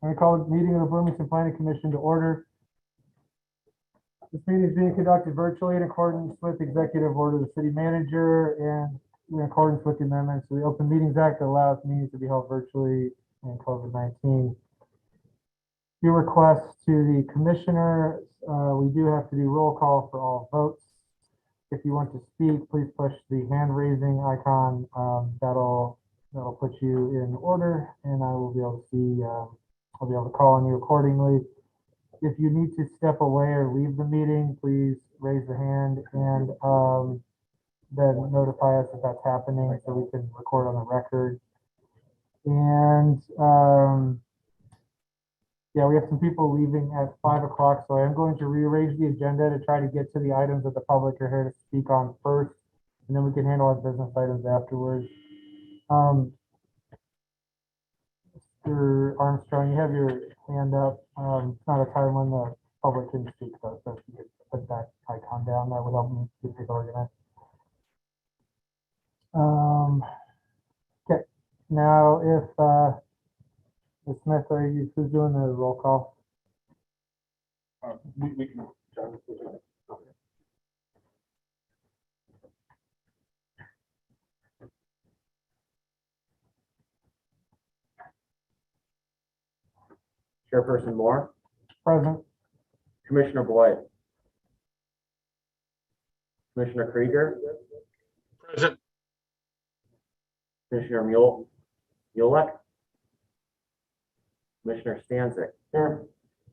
I'm going to call the meeting of the Bloomington Planning Commission to order. This meeting is being conducted virtually in accordance with Executive Order of the City Manager and in accordance with the amendments to the Open Meetings Act that allows meetings to be held virtually in COVID-19. Few requests to the commissioner. We do have to do roll call for all votes. If you want to speak, please push the hand raising icon. That'll put you in order, and I will be able to see. I'll be able to call on you accordingly. If you need to step away or leave the meeting, please raise the hand and then notify us if that's happening so we can record on the record. And yeah, we have some people leaving at 5 o'clock, so I'm going to rearrange the agenda to try to get to the items that the public are here to speak on first, and then we can handle our business items afterwards. Mr. Armstrong, you have your hand up. It's not a time when the public can speak, though, so if you could put that icon down, that would help me keep this organized. Okay, now if Ms. Smith, who's doing the roll call? We can. Chairperson Moore. Present. Commissioner Boyd. Commissioner Krieger. Present. Commissioner Mulek. Commissioner Stanzik. Here.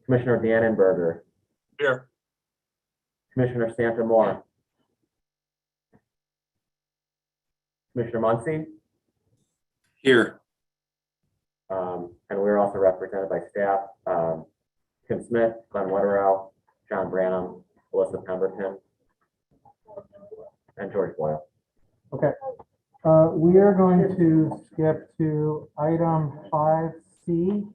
Commissioner Dannenberger. Here. Commissioner Santa Moore. Commissioner Muncy. Here. And we're also represented by staff, Tim Smith, Glenn Wetterow, John Branham, Alyssa Pemberton, and George Boyle. Okay. We are going to skip to item 5C.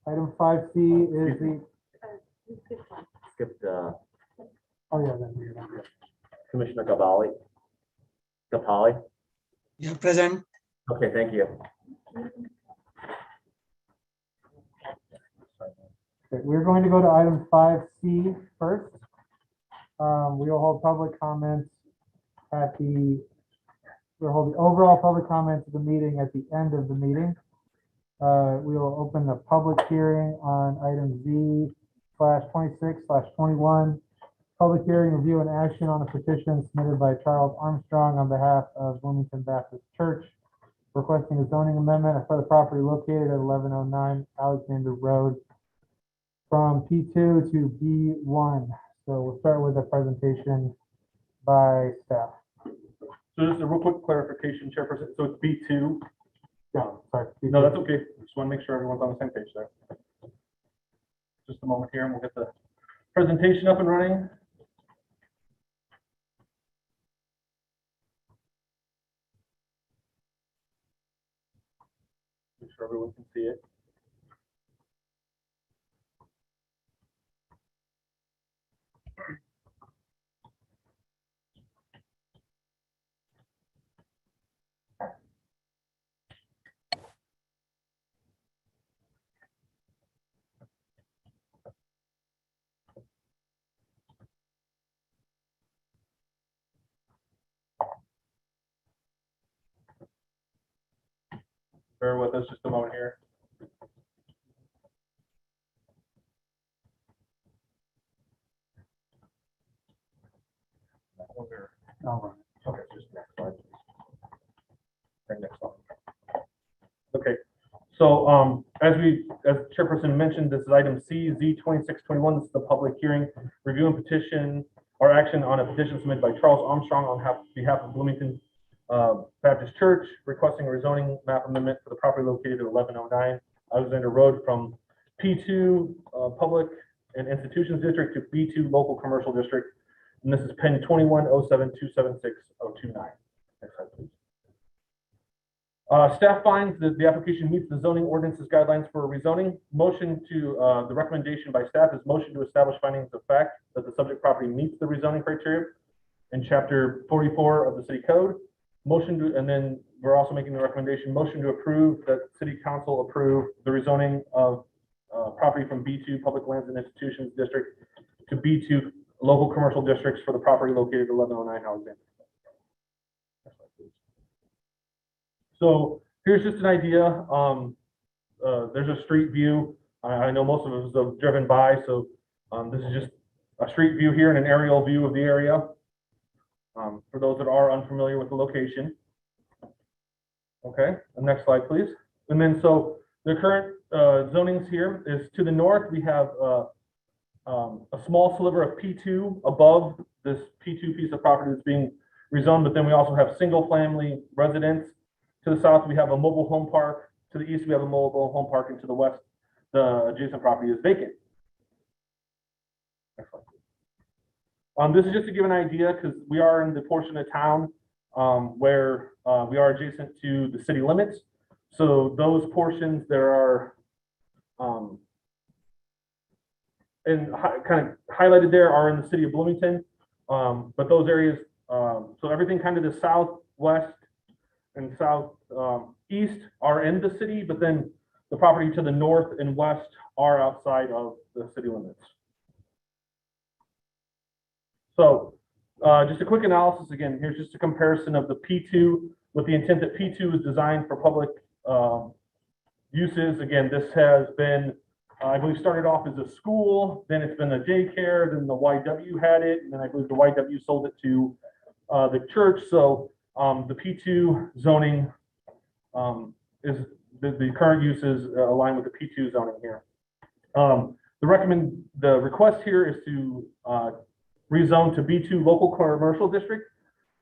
Item 5C is the. Skipped Oh, yeah, then we're going to. Commissioner Gapali. Yeah, present. Okay, thank you. Okay, we're going to go to item 5C first. We will hold public comments we'll hold the overall public comments of the meeting at the end of the meeting. We will open the public hearing on item Z/26/21. Public hearing, review, and action on a petition submitted by Charles Armstrong on behalf of Bloomington Baptist Church, requesting a zoning amendment for the property located at 1109 Alexander Road from P2 to B1. So we'll start with a presentation by staff. So just a real quick clarification, Chairperson. So it's B2. No, sorry. No, that's okay. Just want to make sure everyone's on the same page there. Just a moment here and we'll get the presentation up and running. Make sure everyone can see it. Bear with us just a moment here. All Okay, just next slide. Right, next slide. Okay, so as Chairperson mentioned, this is item C, Z/26/21. This is the public hearing, review and petition or action on a petition submitted by Charles Armstrong on behalf of Bloomington Baptist Church, requesting a rezoning map amendment for the property located at 1109 Alexander Road from P2 Public and Institutions District to B2 Local Commercial District. And this is PIN 2107276029. Next slide, please. Staff finds that the application meets the zoning ordinances guidelines for rezoning. The recommendation by staff is motion to establish findings of fact that the subject property meets the rezoning criteria in chapter 44 of the city code. And then we're also making the motion to approve that city council approve the rezoning of property from B2 Public Lands and Institutions District to B2 Local Commercial Districts for the property located at 1109 Alexander. So here's just an idea. There's a street view. I know most of us have driven by, so this is just a street view here and an aerial view of the area for those that are unfamiliar with the location. Okay, the next slide, please. And then so the current zonings here is to the north. We have a small sliver of P2 above this P2 piece of property that's being rezoned, but then we also have single family residence. To the south, we have a mobile home park. To the east, we have a mobile home park, and to the west, the adjacent property is vacant. Next slide. This is just to give an idea because we are in the portion of town where we are adjacent to the city limits. So those portions there are and kind of highlighted there are in the city of Bloomington. But those areas, so everything kind of the southwest and southeast are in the city, but then the property to the north and west are outside of the city limits. So just a quick analysis again, here's just a comparison of the P2 with the intent that P2 is designed for public uses. Again, this has been, I believe, started off as a school, then it's been a daycare, then the YW had it, and then I believe the YW sold it to the church. So the P2 zoning is the current uses align with the P2 zoning here. The request here is to rezone to B2 local commercial district.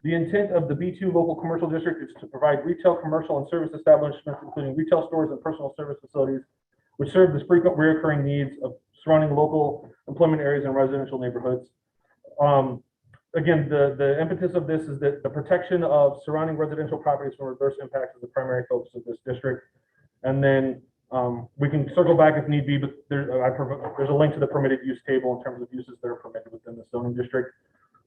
The intent of the B2 local commercial district is to provide retail, commercial, and service establishments, including retail stores and personal service facilities, which serve the frequent recurring needs of surrounding local employment areas and residential neighborhoods. Again, the impetus of this is that the protection of surrounding residential properties from adverse impacts is the primary focus of this district. And then we can circle back if need be, but there's a link to the permitted use table in terms of uses that are permitted within the zoning district.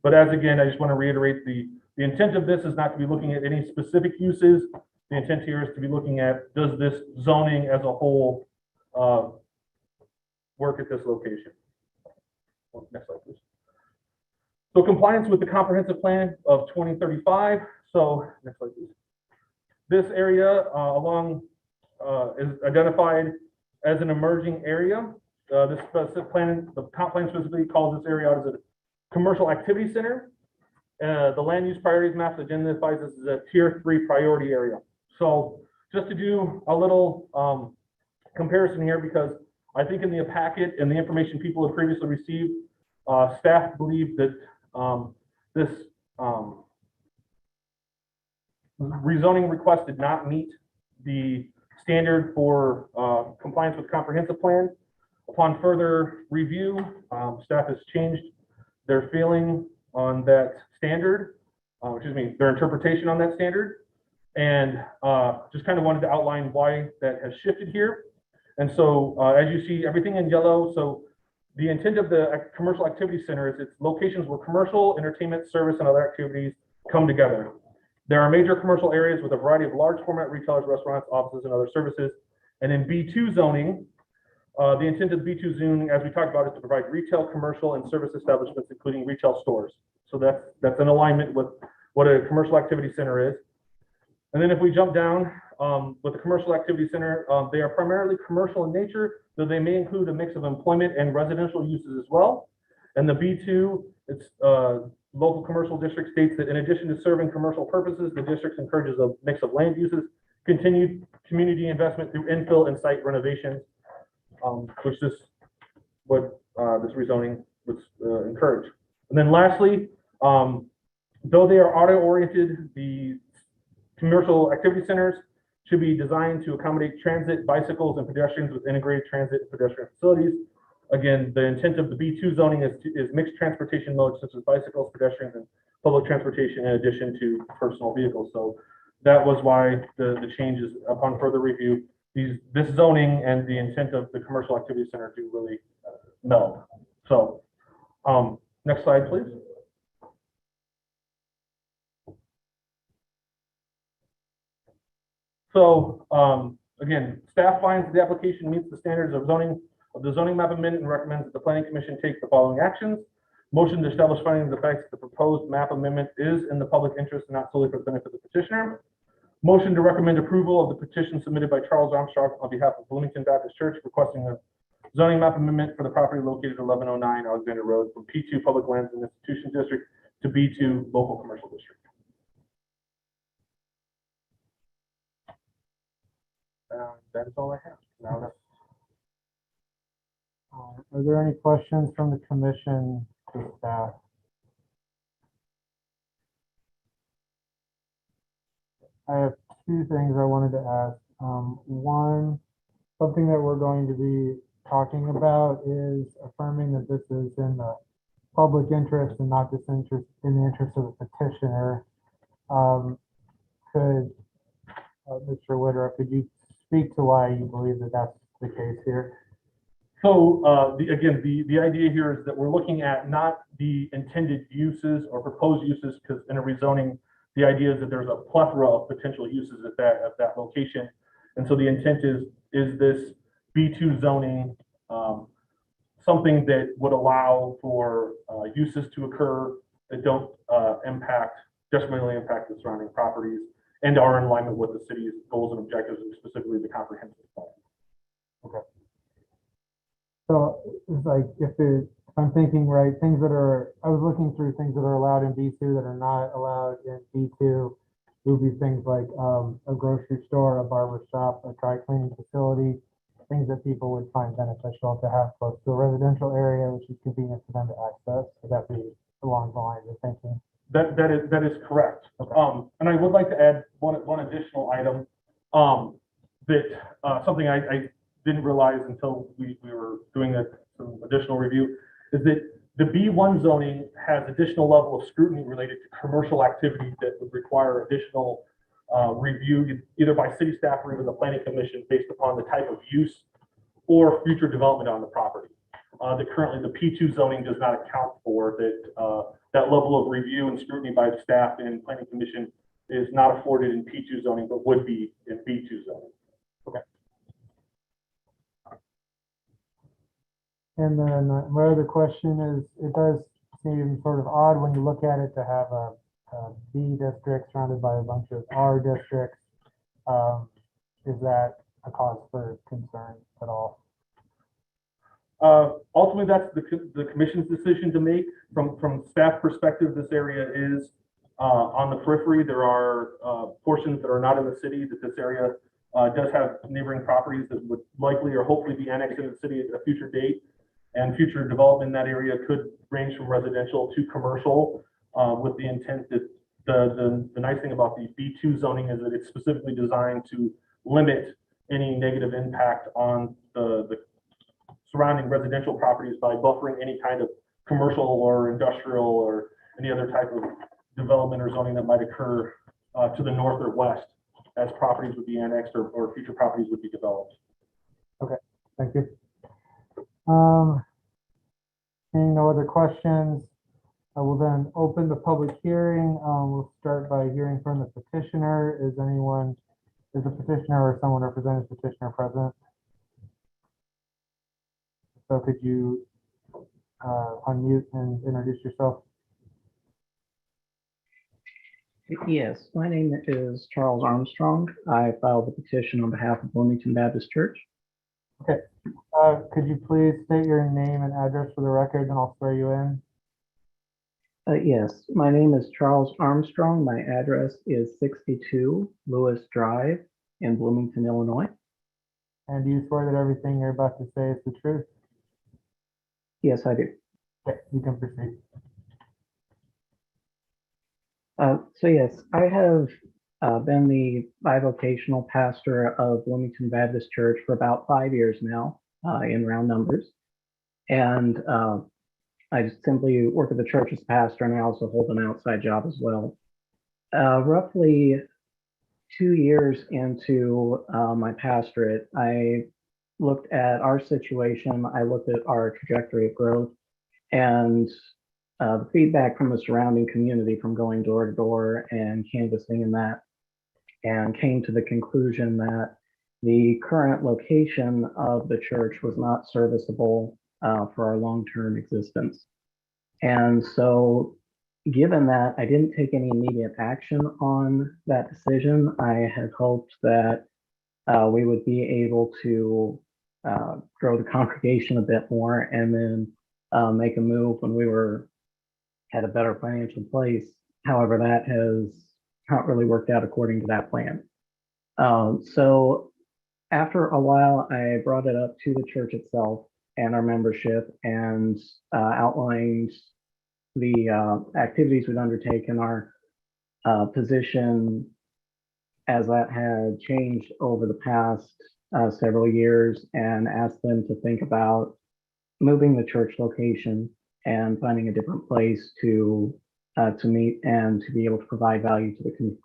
But as again, I just want to reiterate the intent of this is not to be looking at any specific uses. The intent here is to be looking at, does this zoning as a whole work at this location? Next slide, please. So compliance with the comprehensive plan of 2035. So next slide, please. This area is identified as an emerging area. This specific plan, the comp plan specifically calls this area out as a commercial activity center. The land use priorities map identifies this as a tier 3 priority area. So just to do a little comparison here, because I think in the packet and the information people have previously received, staff believe that this rezoning request did not meet the standard for compliance with comprehensive plan. Upon further review, staff has changed their feeling on that standard, their interpretation on that standard, and just kind of wanted to outline why that has shifted here. And so as you see, everything in yellow, so the intent of the commercial activity center is it's locations where commercial, entertainment, service, and other activities come together. There are major commercial areas with a variety of large format retailers, restaurants, offices, and other services. And in B2 zoning, the intent of the B2 zoning, as we talked about, is to provide retail, commercial, and service establishments, including retail stores. So that's in alignment with what a commercial activity center is. And then if we jump down with the commercial activity center, they are primarily commercial in nature, though they may include a mix of employment and residential uses as well. And the B2, it's local commercial district states that in addition to serving commercial purposes, the district encourages a mix of land uses, continued community investment through infill and site renovations, which is what this rezoning would encourage. And then lastly, though they are auto-oriented, the commercial activity centers should be designed to accommodate transit, bicycles, and pedestrians with integrated transit and pedestrian facilities. Again, the intent of the B2 zoning is mixed transportation modes such as bicycles, pedestrians, and public transportation in addition to personal vehicles. So that was why the changes upon further review. This zoning and the intent of the commercial activity center do really meld. So next slide, please. So, again, staff finds the application meets the standards of the zoning map amendment and recommends that the planning commission take the following actions. Motion to establish findings of the facts that the proposed map amendment is in the public interest and not solely for the benefit of the petitioner. Motion to recommend approval of the petition submitted by Charles Armstrong on behalf of Bloomington Baptist Church requesting a zoning map amendment for the property located at 1109 Alexander Road from P2 Public Lands and Institution District to B2 Local Commercial District. That is all I have. Now that's Are there any questions from the commission to staff? I have two things I wanted to ask. One, something that we're going to be talking about is affirming that this is in the public interest and not disinterest in the interest of the petitioner. Could Mr. Woodruff, could you speak to why you believe that that's the case here? So the idea here is that we're looking at not the intended uses or proposed uses, because in a rezoning, the idea is that there's a plethora of potential uses at that location. And so the intent is this B2 zoning, something that would allow for uses to occur that don't detrimentally impact the surrounding properties and are in alignment with the city's goals and objectives, and specifically the comprehensive plan. Okay. So it's like if I'm thinking right, things that are, I was looking through things that are allowed in B2 that are not allowed in B2. It would be things like a grocery store, a barber shop, a dry cleaning facility, things that people would find beneficial to have close to a residential area, which is convenient for them to access. Would that be along the lines of thinking? That is correct. Okay. And I would like to add one additional item that something I didn't realize until we were doing some additional review, is that the B1 zoning has additional level of scrutiny related to commercial activity that would require additional review either by city staff or even the planning commission based upon the type of use or future development on the property. That currently the P2 zoning does not account for that level of review and scrutiny by the staff and planning commission is not afforded in P2 zoning, but would be in B2 zoning. Okay. And then my other question is, it does seem sort of odd when you look at it to have a B district surrounded by a bunch of R districts. Is that a cause for concern at all? Ultimately, that's the commission's decision to make. From staff perspective, this area is on the periphery. There are portions that are not in the city that this area does have neighboring properties that would likely or hopefully be annexed into the city at a future date. And future development in that area could range from residential to commercial, with the intent that the nice thing about the B2 zoning is that it's specifically designed to limit any negative impact on the surrounding residential properties by buffering any kind of commercial or industrial or any other type of development or zoning that might occur to the north or west as properties would be annexed or future properties would be developed. Okay, thank you. Seeing no other questions, I will then open the public hearing. We'll start by hearing from the petitioner. Is the petitioner or someone representing the petitioner present? So could you unmute and introduce yourself? Yes, my name is Charles Armstrong. I filed the petition on behalf of Bloomington Baptist Church. Okay. Could you please state your name and address for the record, then I'll swear you in? Yes, my name is Charles Armstrong. My address is 62 Lewis Drive in Bloomington, Illinois. And do you swear that everything you're about to say is the truth? Yes, I do. Okay, you can proceed. So yes, I have been the bivocational pastor of Bloomington Baptist Church for about 5 years now, in round numbers. And I simply work at the church as pastor, and I also hold an outside job as well. Roughly 2 years into my pastorate, I looked at our situation, I looked at our trajectory of growth, and the feedback from the surrounding community from going door to door and canvassing and that. and came to the conclusion that the current location of the church was not serviceable for our long-term existence. And so, given that I didn't take any immediate action on that decision, I had hoped that we would be able to grow the congregation a bit more and then make a move when we had a better financial place. However, that has not really worked out according to that plan. So after a while, I brought it up to the church itself and our membership and outlined the activities we'd undertaken, our position as that had changed over the past several years, and asked them to think about moving the church location and finding a different place to meet and to be able to provide value to the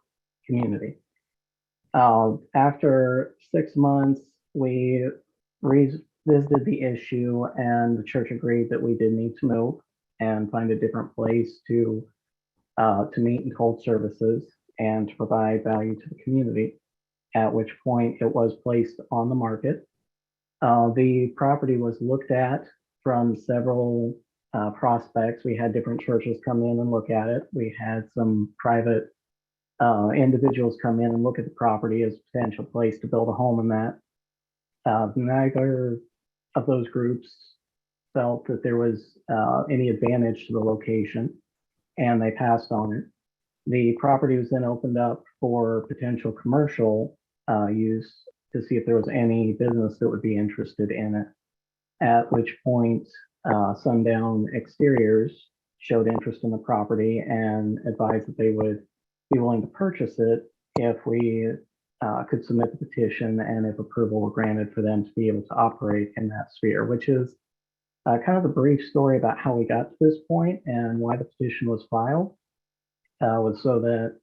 community. After 6 months, we revisited the issue, and the church agreed that we did need to move and find a different place to meet and hold services and to provide value to the community, at which point it was placed on the market. The property was looked at from several prospects. We had different churches come in and look at it. We had some private individuals come in and look at the property as a potential place to build a home in that. Neither of those groups felt that there was any advantage to the location, and they passed on it. The property was then opened up for potential commercial use to see if there was any business that would be interested in it, at which point Sundown Exteriors showed interest in the property and advised that they would be willing to purchase it if we could submit the petition and if approval were granted for them to be able to operate in that sphere, which is kind of the brief story about how we got to this point and why the petition was filed, was so that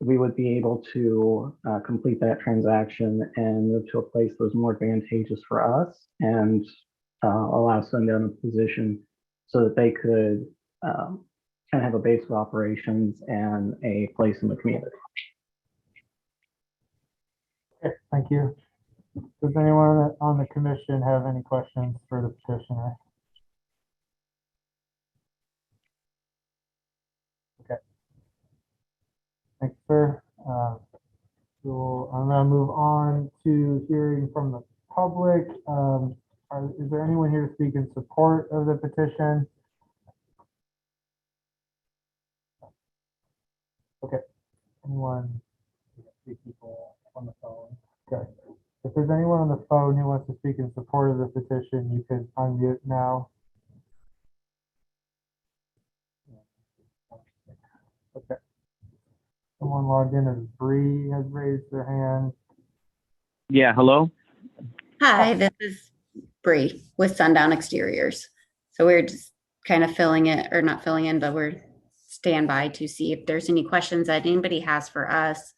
we would be able to complete that transaction and move to a place that was more advantageous for us and allow Sundown a position so that they could kind of have a base of operations and a place in the community. Okay, thank you. Does anyone on the commission have any questions for the petitioner? Okay. Thanks, sir. So I'm going to move on to hearing from the public. Is there anyone here to speak in support of the petition? Okay. Anyone? Three people on the phone. Okay. If there's anyone on the phone who wants to speak in support of the petition, you can unmute now. Okay. Someone logged in as Bree has raised their hand. Yeah, hello? Hi, this is Bree with Sundown Exteriors. So we're just kind of filling it, or not filling in, but we're standby to see if there's any questions that anybody has for us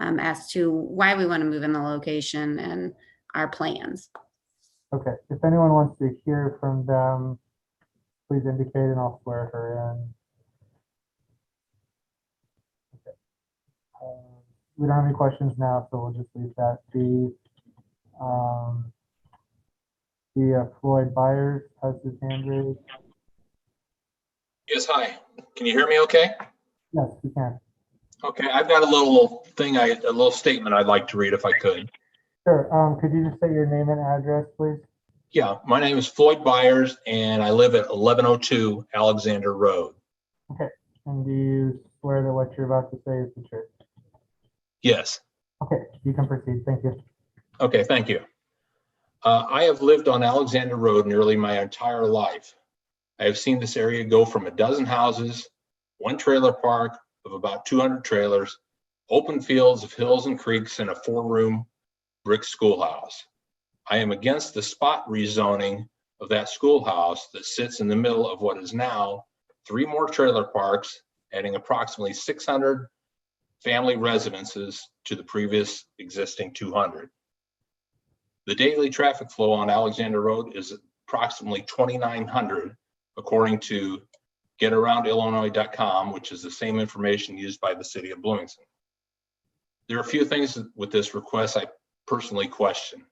as to why we want to move in the location and our plans. Okay, if anyone wants to hear from them, please indicate and I'll swear her in. Okay. We don't have any questions now, so we'll just leave that be. Floyd Byers has his hand raised. Yes, hi. Can you hear me okay? Yes, we can. Okay, I've got a little thing, a little statement I'd like to read if I could. Sure. Could you just say your name and address, please? Yeah, my name is Floyd Byers and I live at 1102 Alexander Road. Okay. And do you swear that what you're about to say is the truth? Yes. Okay, you can proceed. Thank you. Okay, thank you. I have lived on Alexander Road nearly my entire life. I have seen this area go from a dozen houses, one trailer park of about 200 trailers, open fields of hills and creeks, and a 4-room brick schoolhouse. I am against the spot rezoning of that schoolhouse that sits in the middle of what is now 3 more trailer parks, adding approximately 600 family residences to the previous existing 200. The daily traffic flow on Alexander Road is approximately 2,900, according to getaroundillinois.com, which is the same information used by the city of Bloomington. There are a few things with this request I personally question.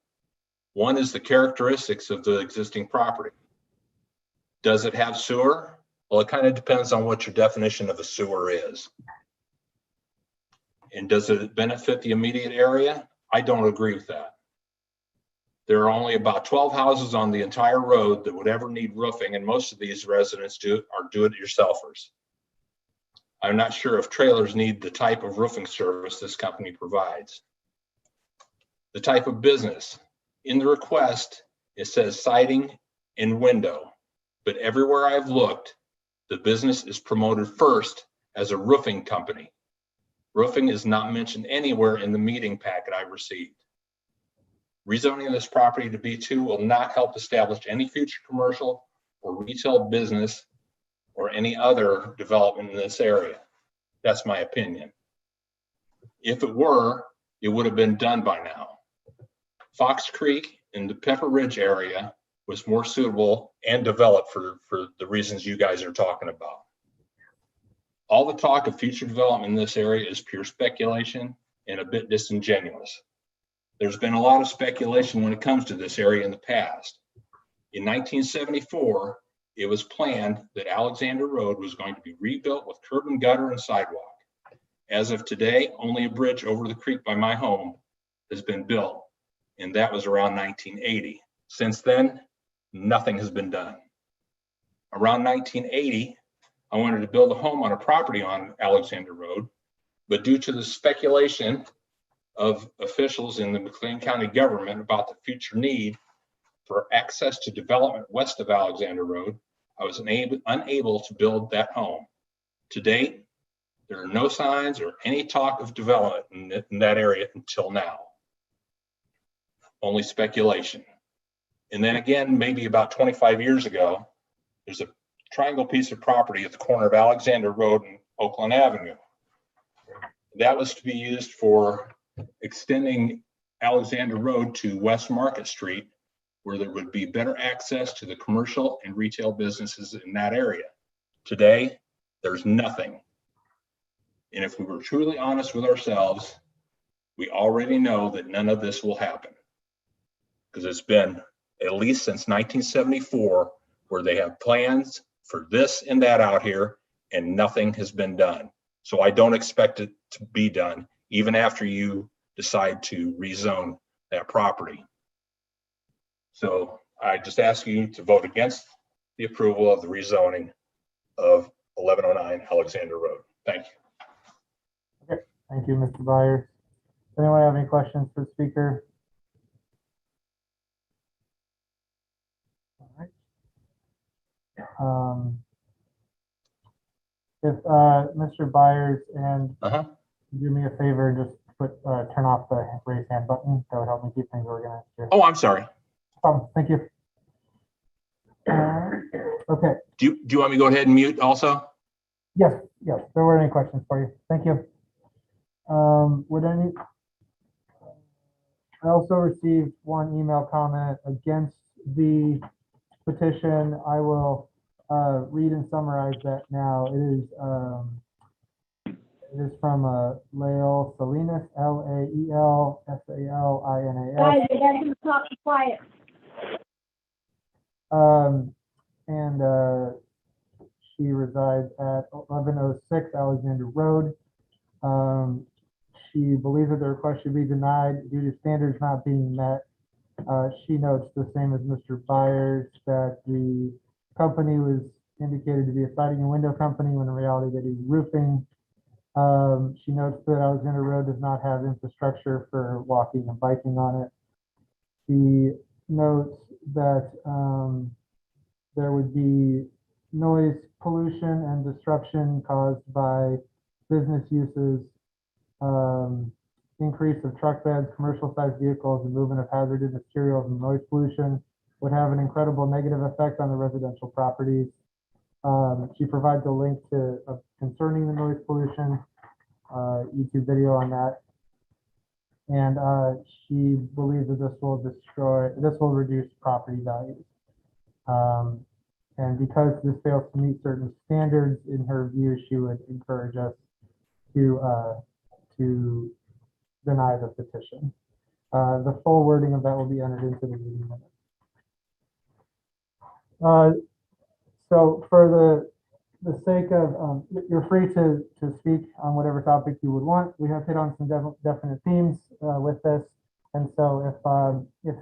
One is the characteristics of the existing property. Does it have sewer? Well, it kind of depends on what your definition of a sewer is. And does it benefit the immediate area? I don't agree with that. There are only about 12 houses on the entire road that would ever need roofing, and most of these residents are do-it-yourselfers. I'm not sure if trailers need the type of roofing service this company provides. The type of business. In the request, it says siding and window, but everywhere I've looked, the business is promoted first as a roofing company. Roofing is not mentioned anywhere in the meeting packet I received. Rezoning this property to B2 will not help establish any future commercial or retail business or any other development in this area. That's my opinion. If it were, it would have been done by now. Fox Creek in the Pepper Ridge area was more suitable and developed for the reasons you guys are talking about. All the talk of future development in this area is pure speculation and a bit disingenuous. There's been a lot of speculation when it comes to this area in the past. In 1974, it was planned that Alexander Road was going to be rebuilt with curb and gutter and sidewalk. As of today, only a bridge over the creek by my home has been built, and that was around 1980. Since then, nothing has been done. Around 1980, I wanted to build a home on a property on Alexander Road, but due to the speculation of officials in the McLean County government about the future need for access to development west of Alexander Road, I was unable to build that home. To date, there are no signs or any talk of development in that area until now. Only speculation. And then again, maybe about 25 years ago, there's a triangle piece of property at the corner of Alexander Road and Oakland Avenue. That was to be used for extending Alexander Road to West Market Street, where there would be better access to the commercial and retail businesses in that area. Today, there's nothing. And if we were truly honest with ourselves, we already know that none of this will happen, because it's been at least since 1974 where they have plans for this and that out here, and nothing has been done. So I don't expect it to be done, even after you decide to rezone that property. So I just ask you to vote against the approval of the rezoning of 1109 Alexander Road. Thank you. Okay, thank you, Mr. Byers. Does anyone have any questions for the speaker? All right. If Mr. Byers and do me a favor and just turn off the raise hand button, that would help me keep things organized here. Oh, I'm sorry. Thank you. Okay. Do you want me to go ahead and mute also? Yes. There were any questions for you. Thank you. I also received one email comment against the petition. I will read and summarize that now. It is from Lael Salinas, Lael Salinas. Guys, you guys can talk quiet. And she resides at 1106 Alexander Road. She believes that the request should be denied due to standards not being met. She notes the same as Mr. Byers, that the company was indicated to be a siding and window company when in reality that is roofing. She notes that Alexander Road does not have infrastructure for walking and biking on it. She notes that there would be noise pollution and disruption caused by business uses, increase of truck beds, commercial sized vehicles, and movement of hazardous materials, and noise pollution would have an incredible negative effect on the residential properties. She provides a link to concerning the noise pollution, YouTube video on that. And she believes that this will reduce property values. And because this fails to meet certain standards, in her view, she would encourage us to deny the petition. The full wording of that will be entered into the meeting minutes. So for the sake of, you're free to speak on whatever topic you would want. We have hit on some definite themes with this. And so if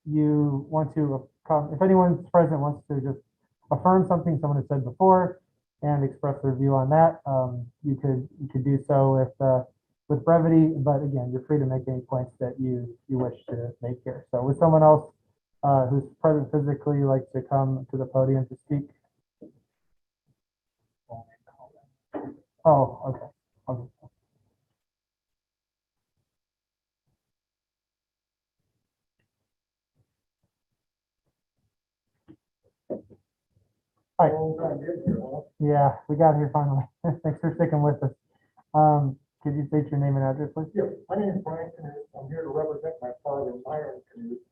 you want to, if anyone present wants to just affirm something someone has said before and express their view on that, you could do so with brevity. But again, you're free to make any points that you wish to make here. So with someone else who's present physically like to come to the podium to speak? Oh, okay. Okay. Hi. Yeah, we got here finally. Thanks for sticking with us. Could you state your name and address, please? Yeah, my name is Brian Canute. I'm here to represent my father, Myron Canute,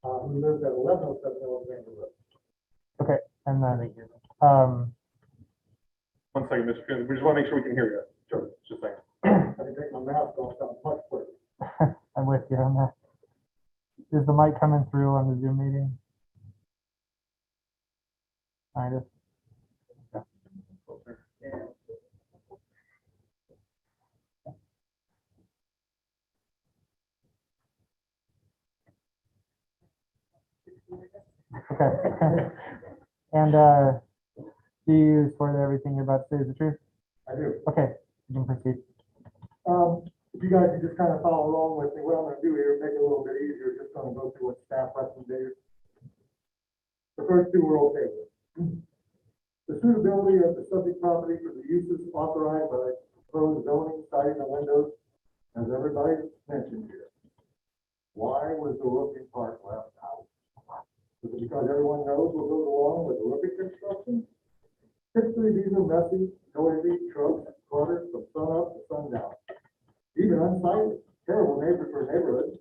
who lives at 1107 Alexander Road. Okay, and then, One second, Mr. Coon, we just want to make sure we can hear you. Sure. Just a second. I can take my mask off, sounds much quicker. I'm with you on that. Is the mic coming through on the Zoom meeting? Kind of. Okay. And do you swear that everything you're about to say is the truth? I do. Okay, you can proceed. If you guys can just kind of follow along with me, what I'm gonna do here, make it a little bit easier, just gonna go through what staff recommended. The first two we're okay with. The suitability of the subject property for the uses authorized by proposed zoning, siding, and windows, as everybody mentioned here. Why was the roofing part left out? Is it because everyone knows what goes along with roofing construction? Typically, these are messy, noisy, trucks, cluttered from sun up to sundown. Even unsightly, terrible neighbors for neighborhoods,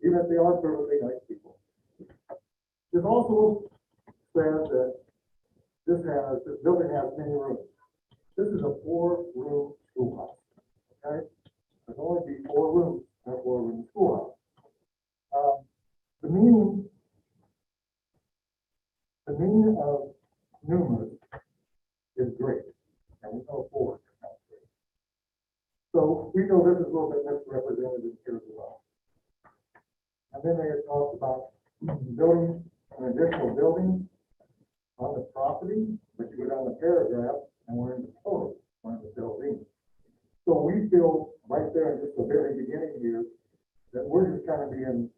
even if they are perfectly nice people. This also says that this building has many rooms. This is a 4-room schoolhouse, okay? There's only be 4 rooms in a 4-room schoolhouse. The meaning of numerous is great, and we know 4 is not great. So we know this is a little bit misrepresented here as well. And then they had talked about building an additional building on the property, but you go down the paragraph and we're in the total, one of the buildings. So we feel right there in just the very beginning here that we're just kind of being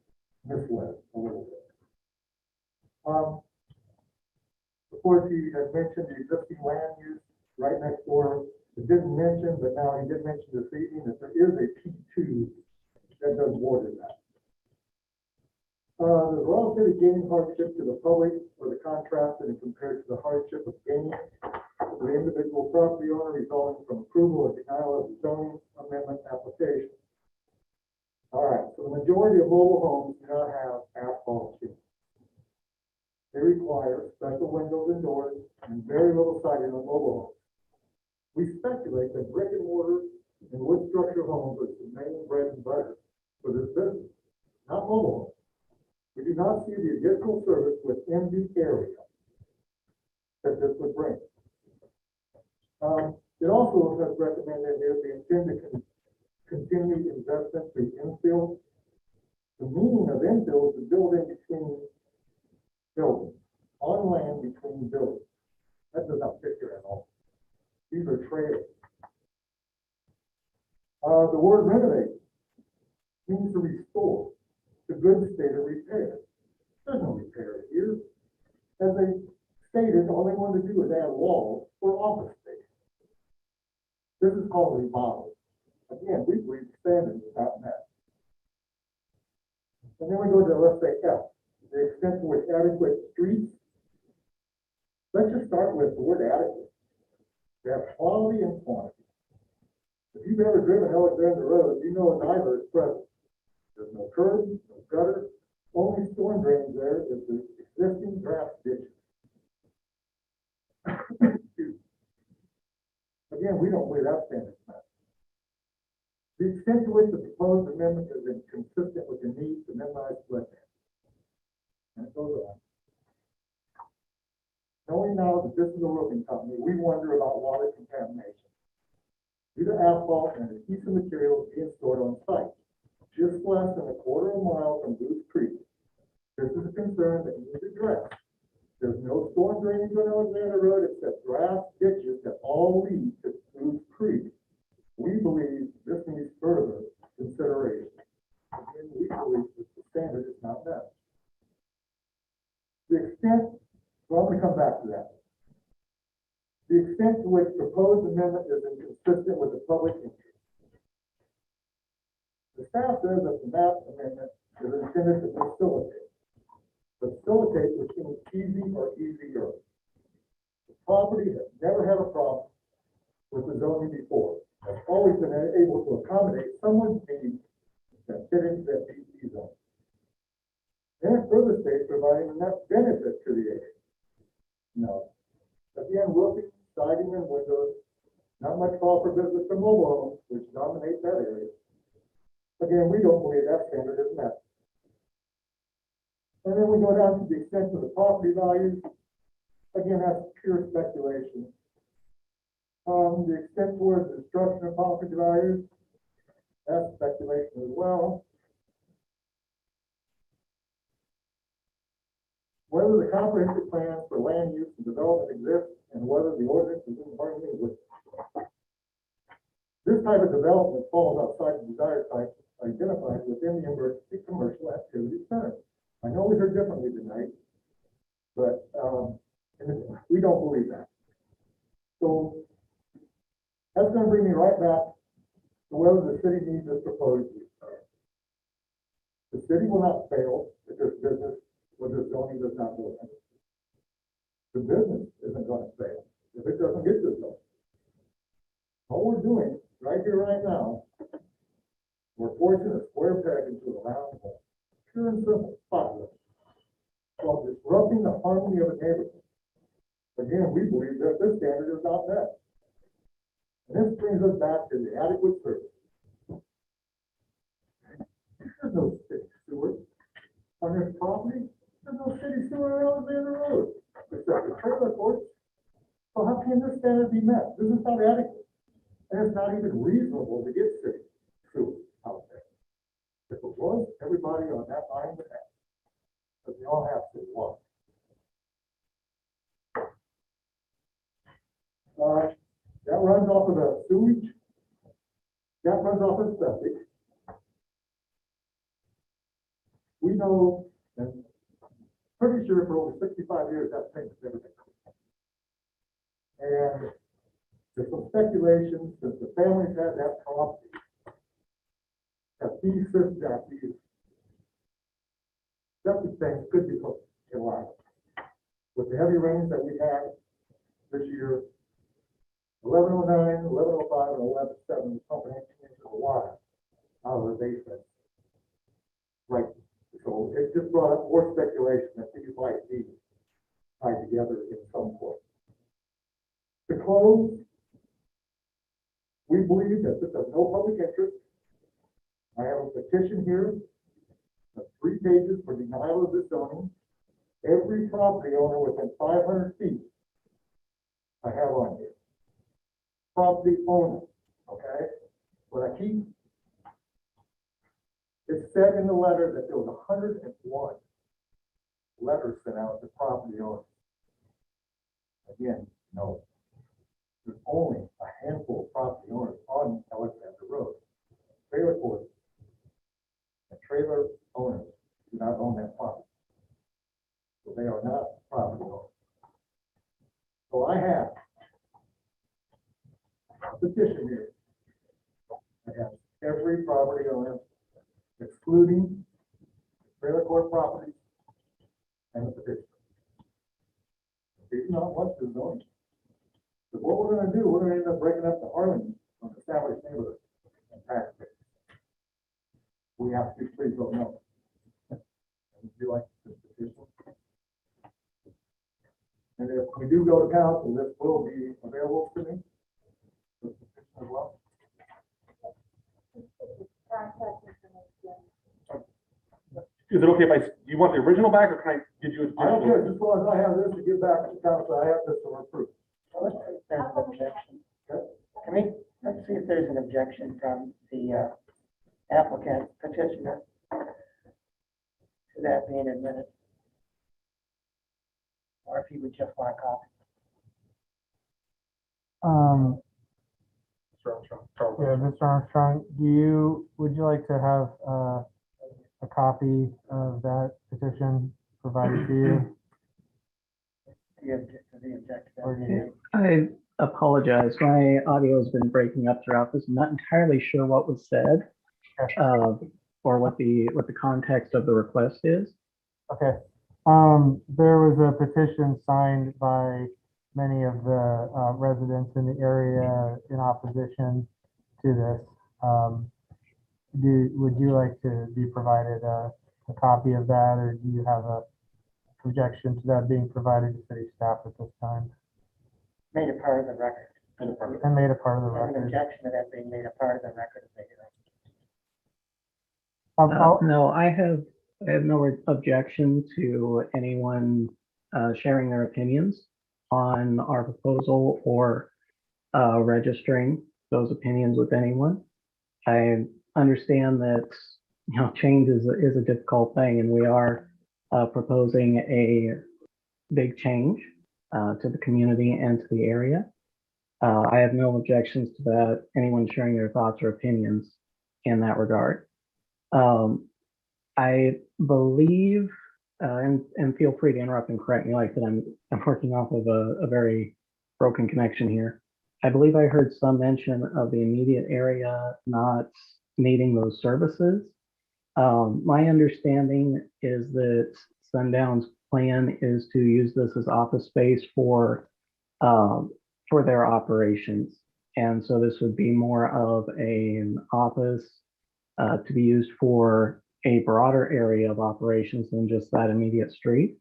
misled a little bit. Of course, he had mentioned the existing land use right next door. It didn't mention, but now he did mention this evening that there is a P2 that does border that. There's relatively gaining hardship to the public or the contrasted and compared to the hardship of gaining to the individual property owner resulting from approval or denial of the zoning amendment application. All right, so the majority of mobile homes do not have asphalt sheets. They require special windows and doors and very little siding on mobile homes. We speculate that brick and mortar and wood structure homes are the main bread and butter for this business, not mobile homes. We do not see the additional service within the area that this would bring. It also has recommended here the intent to continue investment through infill. The meaning of infill is to build in between buildings, on land between buildings. That does not fit here at all. These are trailers. The word renovate means to restore to good state of repair. There's no repair here. As they stated, all they want to do is add walls for office space. This is called remodel. Again, we believe standards is not met. And then we go to, let's say, F, the extent to which adequate streets. Let's just start with the word adequate. They have quality and quantity. If you've ever driven Alexander Road, you know neither is present. There's no curb, no gutter, only storm drains there is the existing draft ditch. Again, we don't believe that standard is met. The extent to which the proposed consistent with the need to minimize flood damage. And it goes on. Knowing now that this is a roofing company, we wonder about water contamination due to asphalt and adhesive materials being stored on site, just less than a quarter of a mile from Goose Creek. This is a concern that needs addressed. There's no storm drainage on Alexander Road except grass ditches that all lead to Goose Creek. We believe this needs further consideration. Again, we believe that the standard is not met. The extent, well, I'm going to come back to that. The extent to which proposed amendment is inconsistent with the public interest. The staff says that the map amendment is intended to facilitate which means easy or easier. The property has never had a problem with the zoning before. Has always been able to accommodate someone's needs that fit into that BC zone. And it further states providing enough benefit to the area. No. Again, roofing, siding, and windows, not much call for business for mobile homes, which dominate that area. Again, we don't believe that standard is met. And then we go down to the extent of the property values. Again, that's pure speculation. The extent towards the destruction of property values, that's speculation as well. Whether the comprehensive plans for land use and development exist, and whether the ordinance is in harmony with it. This type of development falls outside the desired type identified within the emergency commercial activity center. I know we heard differently tonight, but we don't believe that. So that's going to bring me right back to whether the city needs this proposed use. The city will not fail if this business with this zoning does not go ahead. The business isn't going to fail if it doesn't get this zoning. All we're doing right here, right now, we're forcing a square peg into a round hole. Pure and simple, spotless. While disrupting the harmony of a neighborhood. Again, we believe that this standard is not met. And this brings us back to the adequate service. There's no city sewer on this property. There's no city sewer on Alexander Road, except the trailer courts. So how can this standard be met? This is not adequate. And it's not even reasonable to get city sewer out there. If it was, everybody on that line would have. But they all have city water. That runs off of the sewage. That runs off of the septic. We know, and pretty sure for over 65 years, that thing's never been cleaned. And there's some speculation that the families had that property. That these septic tanks could be put in line. With the heavy rains that we had this year, 1109, 1105, and 1107, pumping into the water out of the basement. Right. So it just brought up more speculation that these might be tied together in some form. To close, we believe that this has no public interest. I have a petition here of 3 pages for denial of this zoning. Every property owner within 500 feet I have on here. Property owner, okay? What I keep, it said in the letter that there was 101 letters sent out to property owners. Again, no. There's only a handful of property owners on Alexander Road. Trailer courts and trailer owners do not own that property. So they are not property owners. So I have a petition here. I have every property owner, excluding trailer court properties and the petition. These are not much to zoning. But what we're going to do, we're going to end up breaking up the harmony of established neighborhoods and taxpayers. We have to please vote no. And would you like this petition? And if we do go to council, this will be available to me. This petition as well. it okay if do you want the original back, or can I give you? I don't care, just as long as I have this to give back to the council, I have this to approve. Let's see if there's an objection. Can we, let's see if there's an objection from the applicant petitioner to that being admitted. Or if he would just want a copy. Yeah, Mr. Armstrong, would you like to have a copy of that petition provided to you? The object. Or do you? I apologize. My audio has been breaking up throughout this. I'm not entirely sure what was said, or what the context of the request is. Okay. There was a petition signed by many of the residents in the area in opposition to this. Would you like to be provided a copy of that, or do you have a objection to that being provided to city staff at this time? Made a part of the record. And made a part of the An record. objection to that being made a part of the record. No, I have no objection to anyone sharing their opinions on our proposal or registering those opinions with anyone. I understand that change is a difficult thing, and we are proposing a big change to the community and to the area. I have no objections to that, anyone sharing their thoughts or opinions in that regard. I believe, and feel free to interrupt and correct me, like that I'm working off of a very broken connection here. I believe I heard some mention of the immediate area not needing those services. My understanding is that Sundown's plan is to use this as office space for their operations. And so this would be more of an office to be used for a broader area of operations than just that immediate street.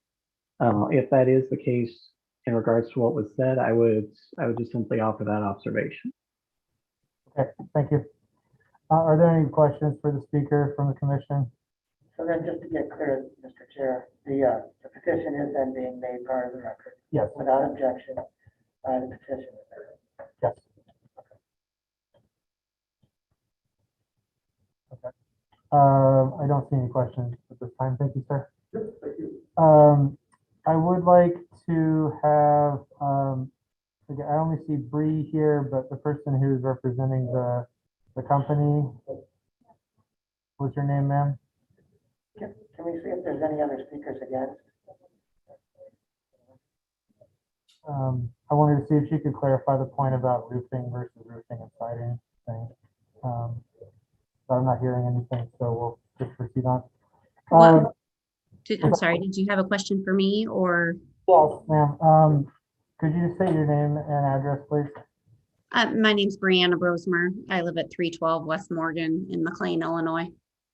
If that is the case in regards to what was said, I would just simply offer that observation. Okay, thank you. Are there any questions for the speaker from the commission? So then just to get clear, Mr. Chair, the petition is then being made part of the record Yes. without objection by the petitioner. Yes. Okay. I don't see any questions at this time. Thank you, sir. Thank you. I would like to have, again, I only see Bree here, but the person who's representing the company, what's your name, ma'am? Can we see if there's any other speakers against? I wanted to see if she could clarify the point about roofing versus roofing and siding thing. But I'm not hearing anything, so we'll just proceed on. Well, I'm sorry, did you have a question for me or? Yes, ma'am. Could you just say your name and address, please? My name's Brianna Rosemer. I live at 312 West Morgan in McLean, Illinois.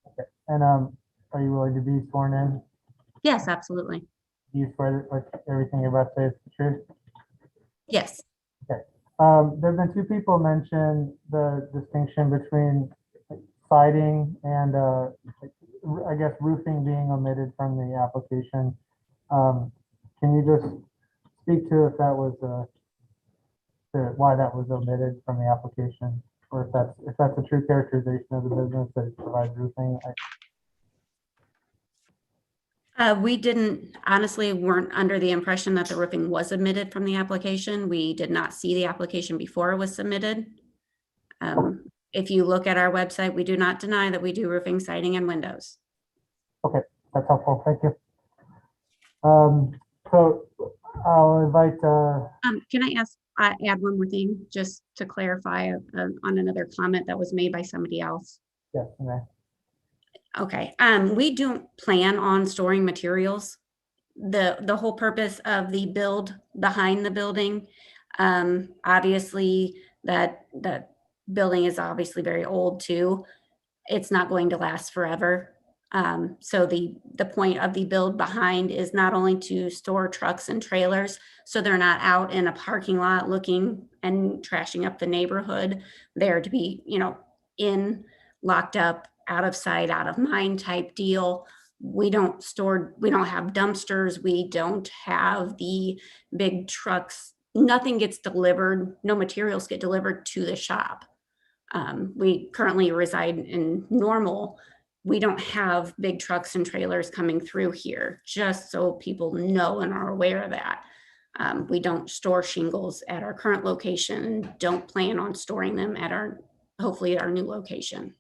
Okay. And are you willing to be sworn in? Yes, absolutely. Do you swear that like everything you're about to say is the truth? Yes. Okay. There have been two people mention the distinction between siding and I guess roofing being omitted from the application. Can you just speak to if that was why that was omitted from the application, or if that's a true characterization of the business that it provides roofing? We weren't under the impression that the roofing was omitted from the application. We did not see the application before it was submitted. If you look at our website, we do not deny that we do roofing, siding, and windows. Okay, that's helpful. Thank you. So I'll invite. Can I add one more thing just to clarify on another comment that was made by somebody else? Yes, ma'am. Okay, we don't plan on storing materials. The whole purpose of the build behind the building, obviously that building is obviously very old too. It's not going to last forever. So the point of the build behind is not only to store trucks and trailers, so they're not out in a parking lot looking and trashing up the neighborhood. They're to be, locked up, out of sight, out of mind type deal. we don't have dumpsters, we don't have the big trucks, nothing gets delivered, no materials get delivered to the shop. We currently reside in Normal. We don't have big trucks and trailers coming through here, just so people know and are aware of that. We don't store shingles at our current location and don't plan on storing them at hopefully our new location.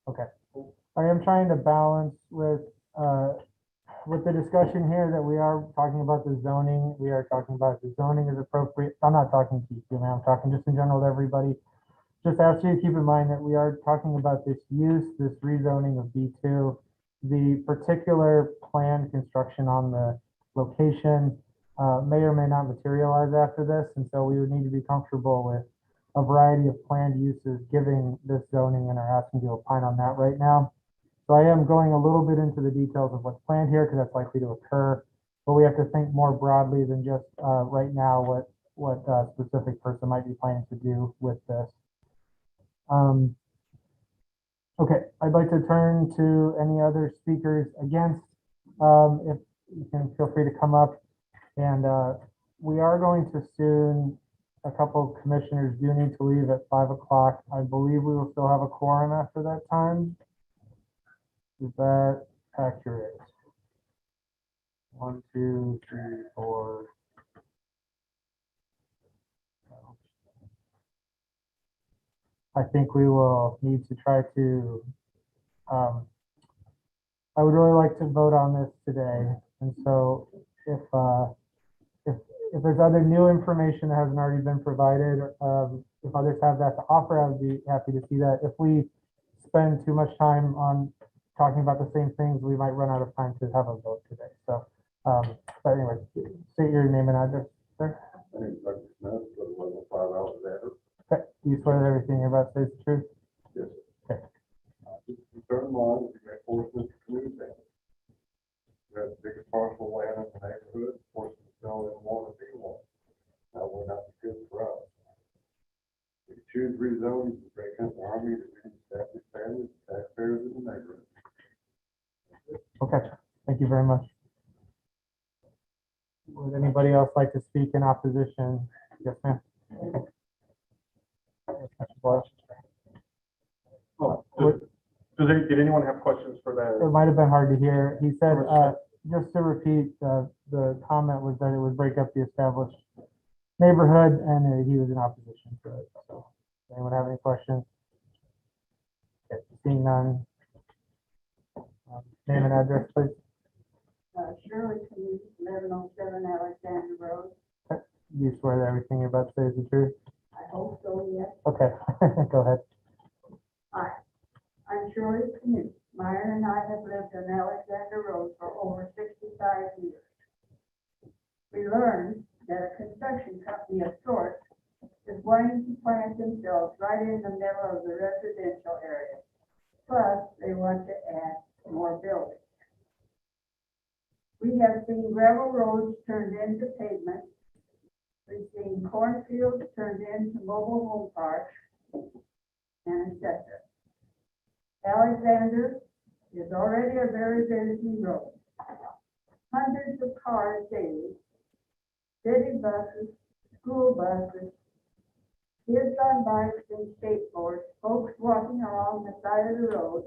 Okay. I am trying to balance with the discussion here that we are talking about the zoning. We are talking about the zoning is appropriate. I'm not talking to you, man. I'm talking just in general to everybody. Just ask you to keep in mind that we are talking about this use, this rezoning of B2, the particular planned construction on the location may or may not materialize after this. And so we would need to be comfortable with a variety of planned uses giving this zoning and are asking you to opine on that right now. So I am going a little bit into the details of what's planned here because that's likely to occur, but we have to think more broadly than just right now what a specific person might be planning to do with this. Okay, I'd like to turn to any other speakers against. If you can feel free to come up, and we are going to soon. A couple of commissioners do need to leave at 5 o'clock. I believe we will still have a quorum after that time. Is that accurate? 1, 2, 3, 4. I think we will need to try to, I would really like to vote on this today. And so if there's other new information that hasn't already been provided, if others have that to offer, I would be happy to see that. If we spend too much time on talking about the same things, we might run out of time to have a vote today. So, but anyway, state your name and address, sir. My name is Dr. Smith, live at 115 Allen Avenue. Okay. Do you swear that everything you're about to say is the truth? Yes. Okay. Just a concern of mine is you may force Mr. Community down. We have the biggest parcel of land in the neighborhood, force them to sell in one if they want. That would not be good for us. We could choose rezoning to break up the army to reestablish families, taxpayers in the neighborhood. Okay, thank you very much. Would anybody else like to speak in opposition? Yes, ma'am. Oh, did anyone have questions for It that? might have been hard to hear. He said, just to repeat, the comment was that it would break up the established neighborhood and he was in opposition to it. So, anyone have any questions? Okay, seeing none. Name and address, please. Shirley Community, 1107 Alexander Road. You swear that everything you're about to say is the truth? I hope so, yes. Okay, go ahead. Hi, I'm Shirley Community. Myron and I have lived on Alexander Road for over 65 years. We learned that a construction company of sorts is wanting to plant themselves right in the middle of the residential area. Plus, they want to add more buildings. We have seen gravel roads turned into pavement. We've seen cornfields turned into mobile home parks, and etc. Alexander is already a very busy road. Hundreds of cars daily, city buses, school buses, kids on bikes and skateboards, folks walking along the side of the road,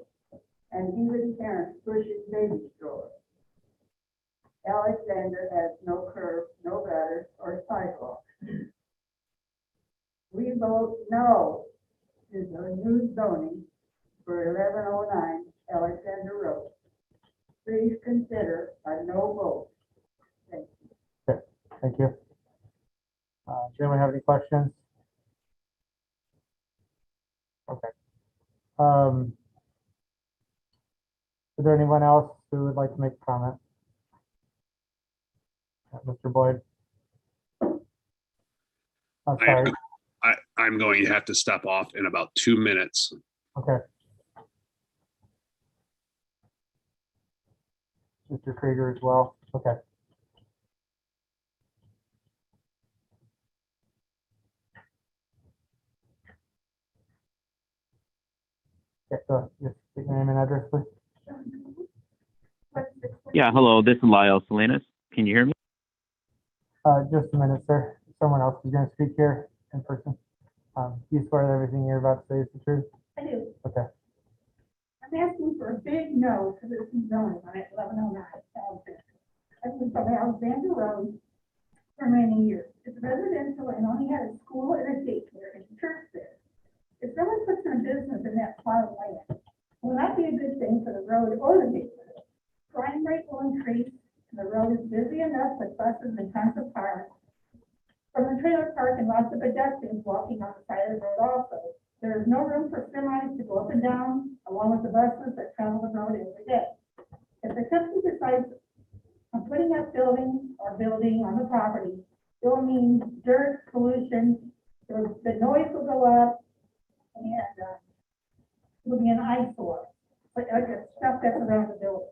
and even parents pushing baby strollers. Alexander has no curb, no gutters, or sidewalks. We vote no to the new zoning for 1109 Alexander Road. Please consider a no vote. Thank you. Okay, thank you. Does anyone have any questions? Okay. Is there anyone else who would like to make a comment? Mr. Boyd? I'm sorry. I'm going to have to step off in about 2 minutes. Okay. Mr. Krieger as well. Okay. Okay, so just take your name and address, please. What's Yeah, hello, this is Lyle Salinas. Can you hear me? Just a minute, sir. Someone else is gonna speak here in person. Do you swear that everything you're about to say is the truth? I do. Okay. I'm asking for a big no to this zoning on 1109 Alexander. I've been from Alexander Road for many years. It's residential and only had a school and a daycare and a church there. If someone puts in a business in that plot of land, will that be a good thing for the road or the neighborhood? Crime rate will increase, and the road is busy enough with buses and tons of cars. From the trailer park and lots of pedestrians walking on the side of the road also. There is no room for semis to go up and down, along with the buses that travel the road every day. If the company decides on putting up buildings or building on the property, it will mean dirt, pollution, the noise will go up, and it will be an eyesore, like the stuff that's around the building.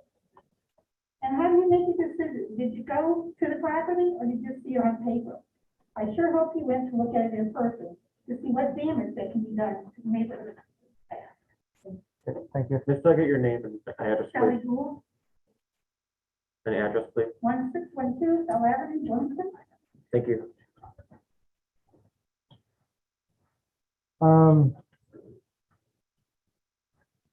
And how do you make a decision? Did you go to the property or did you just see it on paper? I sure hope you went to look at it in person to see what damage that can be done to the neighborhood. Okay, thank you. Just get your name and address, Sally please. Gould, And address, please. 1612 Bell Avenue, Johnson. Thank you.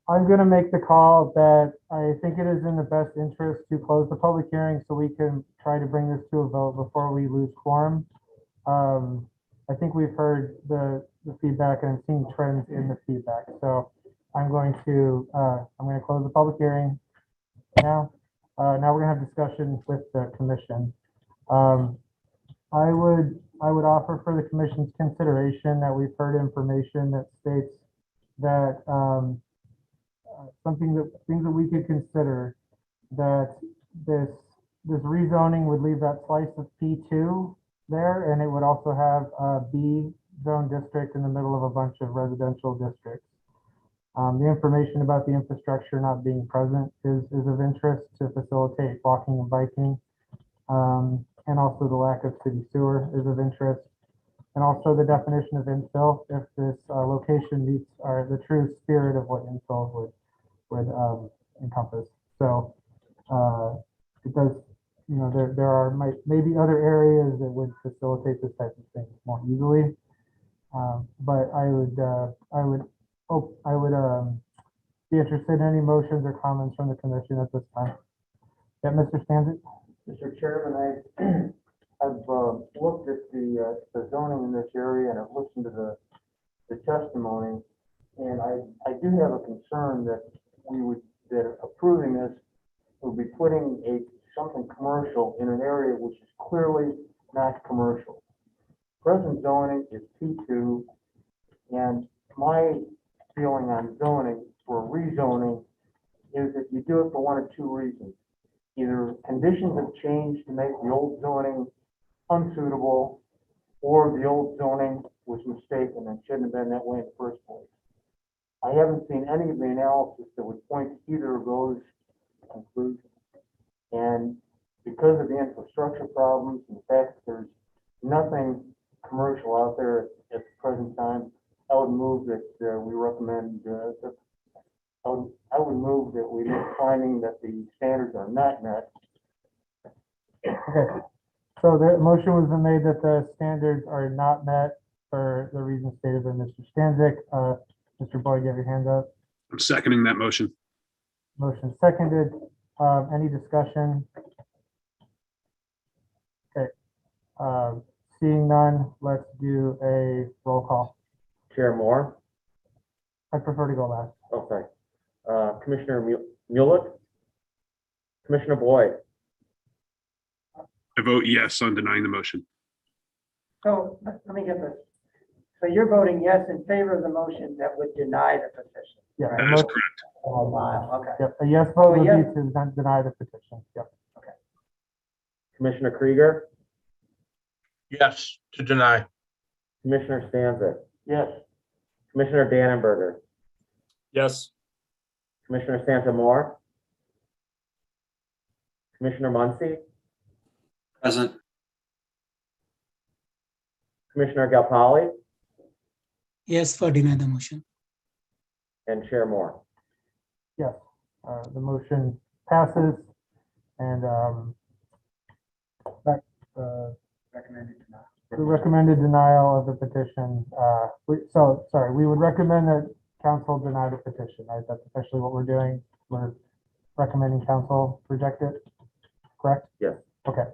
I'm gonna make the call that I think it is in the best interest to close the public hearing so we can try to bring this to a vote before we lose quorum. I think we've heard the feedback and seen trends in the feedback. So I'm going to close the public hearing now. Now we're gonna have discussion with the commission. I would offer for the commission's consideration that we've heard information that states that things that we could consider, that this rezoning would leave that slice of P2 there, and it would also have a B zone district in the middle of a bunch of residential districts. The information about the infrastructure not being present is of interest to facilitate walking and biking. And also the lack of city sewer is of interest. And also the definition of infill, if this location meets the true spirit of what infill would encompass. So it does, there are maybe other areas that would facilitate this type of thing more easily. But I would be interested in any motions or comments from the commission at this time. Yeah, Mr. Stanzik? Mr. Chairman, I've looked at the zoning in this area and I've listened to the testimony. And I do have a concern that that approving this would be putting something commercial in an area which is clearly not commercial. Present zoning is P2, and my feeling on zoning for rezoning is that you do it for one of two reasons. Either conditions have changed to make the old zoning unsuitable, or the old zoning was mistaken and shouldn't have been that way in the first place. I haven't seen any of the analysis that would point to either of those conclusions. And because of the infrastructure problems and the fact that there's nothing commercial out there at the present time, I would move that we recommend I would move that we make finding that the standards are not met. Okay. So the motion was made that the standards are not met for the reasons stated by Mr. Stanzik. Mr. Boyd, you have your hand up. I'm seconding that motion. Motion seconded. Any discussion? Okay. Seeing none, let's do a roll call. Chair Moore. I prefer to go last. Oh, sorry. Commissioner Mulek. Commissioner Boyd. I vote yes on denying the motion. So let me get this. So you're voting yes in favor of the motion that would deny the petition? Yeah. That is correct. Wow, okay. Yep. A yes vote would yes. be to deny the petition. Yep. Commissioner Krieger. Yes, to deny. Commissioner Stanzik. Yes. Commissioner Dannenberger. Yes. Commissioner Santamore. Commissioner Muncy. Present. Commissioner Galpali. Yes, for deny the motion. And Chair Moore. Yes. The motion passes. And that, the recommended denial of the petition. We would recommend that council deny the petition, right? That's officially what we're doing. We're recommending council reject it, correct? Yes. Okay.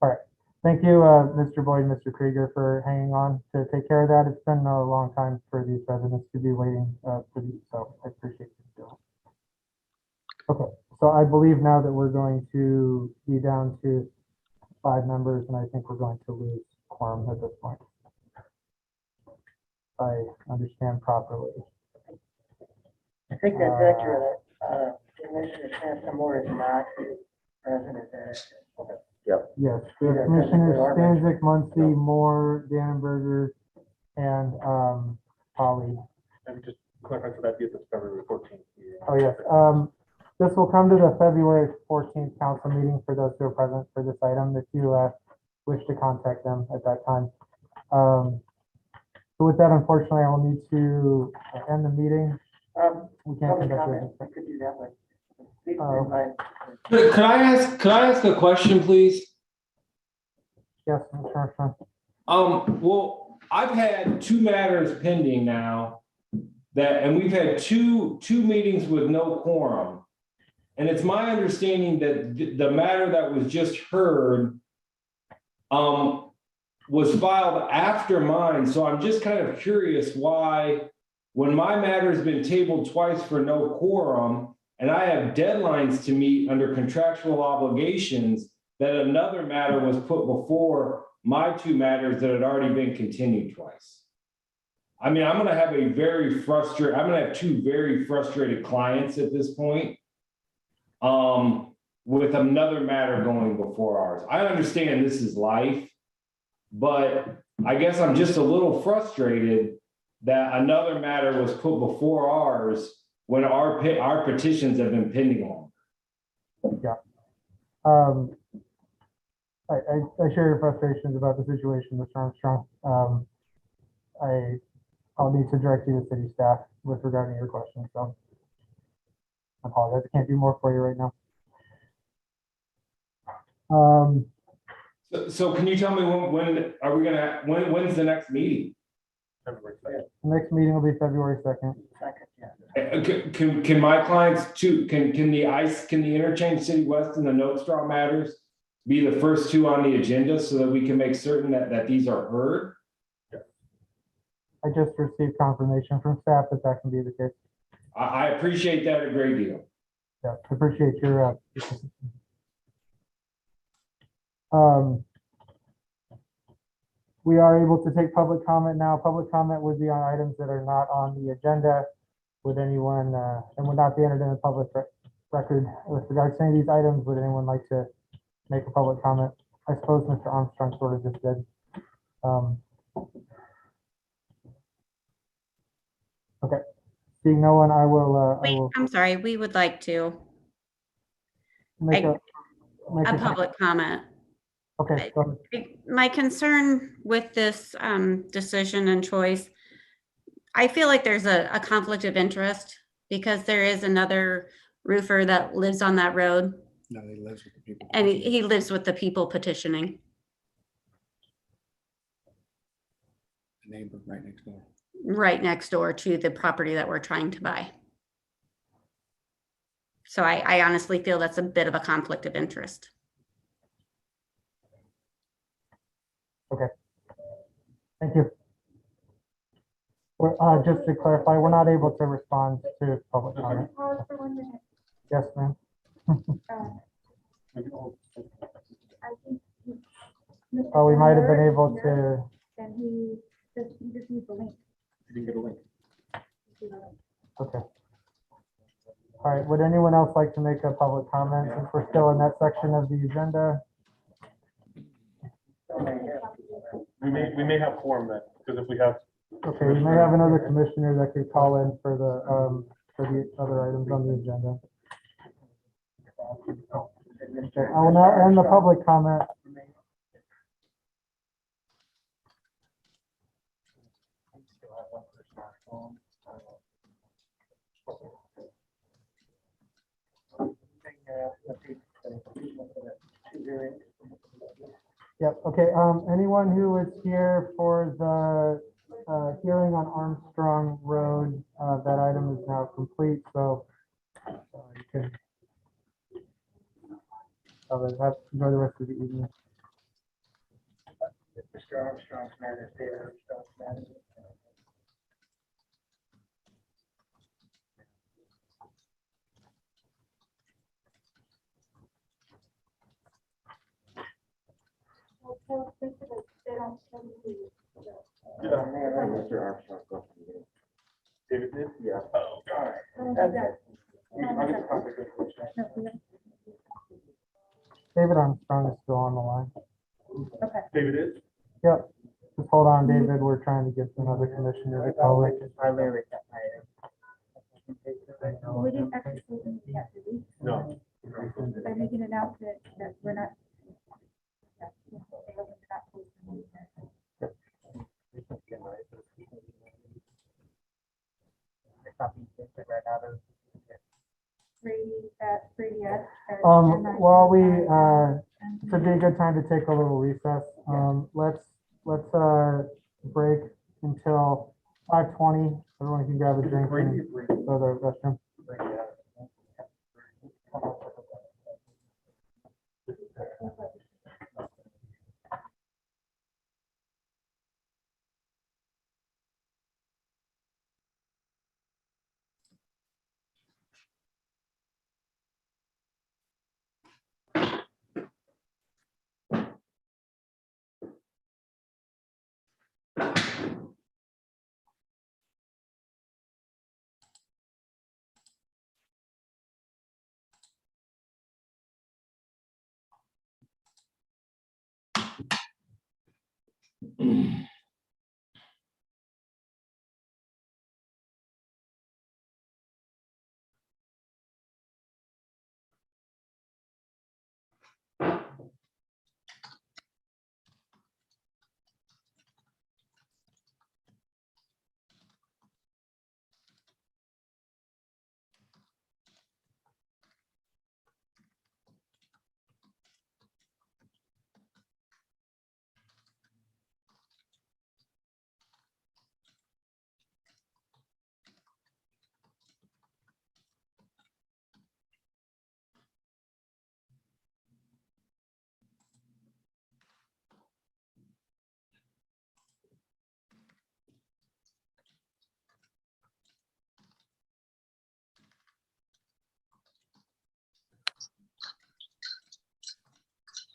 All right. Thank you, Mr. Boyd and Mr. Krieger, for hanging on to take care of that. It's been a long time for these residents to be waiting for these, so I appreciate you doing it. Okay, so I believe now that we're going to be down to 5 members, and I think we're going to lose quorum at this point. If I understand properly. I think that's accurate. Commissioner Sansamore is not present at that. Yep. Yes, we have Commissioners Stanzik, Muncy, Moore, Dannenberger, and Polly. Let me just clarify, so that'd be at the February 14th meeting. Oh, yes. This will come to the February 14th council meeting for those who are present for this item, if you wish to contact them at that time. So with that, unfortunately, I will need to end the meeting. We can't Public conduct comment, business. we could do that way. Could I ask a question, please? Yes, sure. Well, I've had 2 matters pending now and we've had two meetings with no quorum. And it's my understanding that the matter that was just heard was filed after mine. So I'm just kind of curious why, when my matter's been tabled twice for no quorum, and I have deadlines to meet under contractual obligations, that another matter was put before my 2 matters that had already been continued twice. I mean, I'm gonna have 2 very frustrated clients at this point, with another matter going before ours. I understand this is life, but I guess I'm just a little frustrated that another matter was put before ours when our petitions have been pending longer. Yeah. I share your frustrations about the situation, Mr. Armstrong. I'll need to direct you to city staff with regard to your question, so I apologize. I can't do more for you right now. So can you tell me when's the next meeting? February 2nd. The next meeting will be February 2nd. Can my clients too, can the Interchange City West and the Note Straw matters be the first 2 on the agenda so that we can make certain that these are heard? I just received confirmation from staff that can be the case. I appreciate that a great deal. Yeah, I appreciate your we are able to take public comment now. Public comment would be on items that are not on the agenda. Would anyone, and would not be entered in the public record with regards to any of these items? Would anyone like to make a public comment? I suppose Mr. Armstrong sort of just did. Okay, seeing no one, I will. Wait, I'm sorry, we would like to make a a public comment. Okay. Go ahead. My concern with this decision and choice, I feel like there's a conflict of interest because there is another roofer that lives on that road. No, he lives with the people. And he lives with the people petitioning. The neighbor right next door. Right next door to the property that we're trying to buy. So I honestly feel that's a bit of a conflict of interest. Okay. Thank you. Just to clarify, we're not able to respond to public comment. Yes, ma'am. Oh, we might have been able to. And he just needs the link. You didn't get a link. Okay. All right, would anyone else like to make a public comment since we're still in that section of the agenda? We may have quorum then, because if we have. Okay, we may have another commissioner that could call in for the other items on the agenda. Okay, I will now end the public comment. Yep, okay, anyone who was here for the, hearing on Armstrong Road, that item is now complete, so you can enjoy the rest of the evening. Mr. Armstrong's matter, David Armstrong's matter. Mr. Armstrong. David did? Yeah. Oh, All right, that's it. I'll get the contact information. David Armstrong is still on the line. David is? Yep, just hold on, David, we're trying to get another commissioner to call it. We didn't actually vote on it yet, did we? No. They're making an announcement that we're not. Brady, While we, should be a good time to take a little recess. Let's break until 5:20. Everyone can grab a drink and go to the restroom.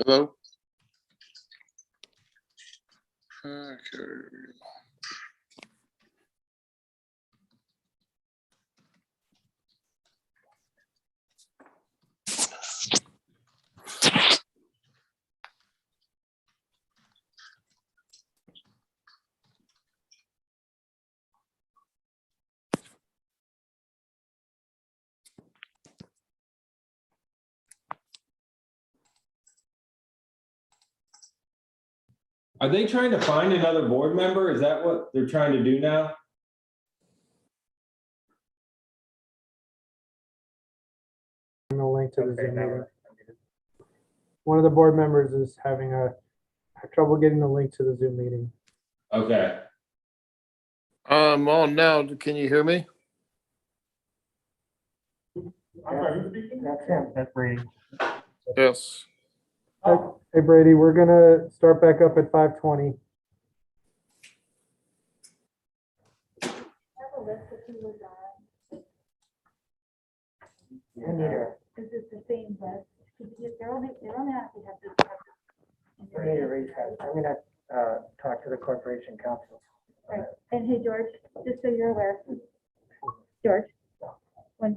Hello? Okay. Are they trying to find another board member? Is that what they're trying to do now? The link to the Zoom meeting. One of the board members is having trouble getting the link to the Zoom meeting. Okay. I'm on now. Can you hear me? I'm sorry, who's speaking? That's him. That's Brady. Yes. Hey Brady, we're gonna start back up at 5:20. Is it the same list? They're only happy to have this. We need a recess. I'm gonna, talk to the corporation council. Right. And hey, George, just so you're aware, George, when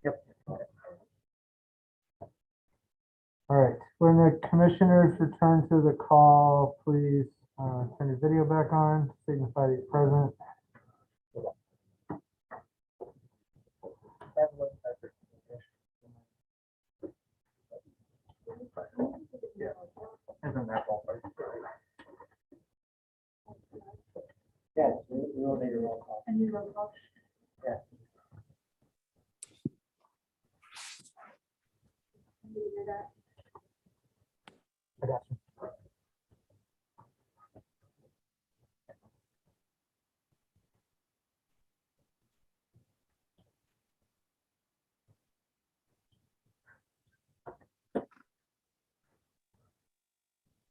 Yep. All right, when the commissioners return to the call, please turn your video back on, signify that you're present. Isn't that all? Yes, we will need a roll call. And you roll call. Yeah. You do that. I got you.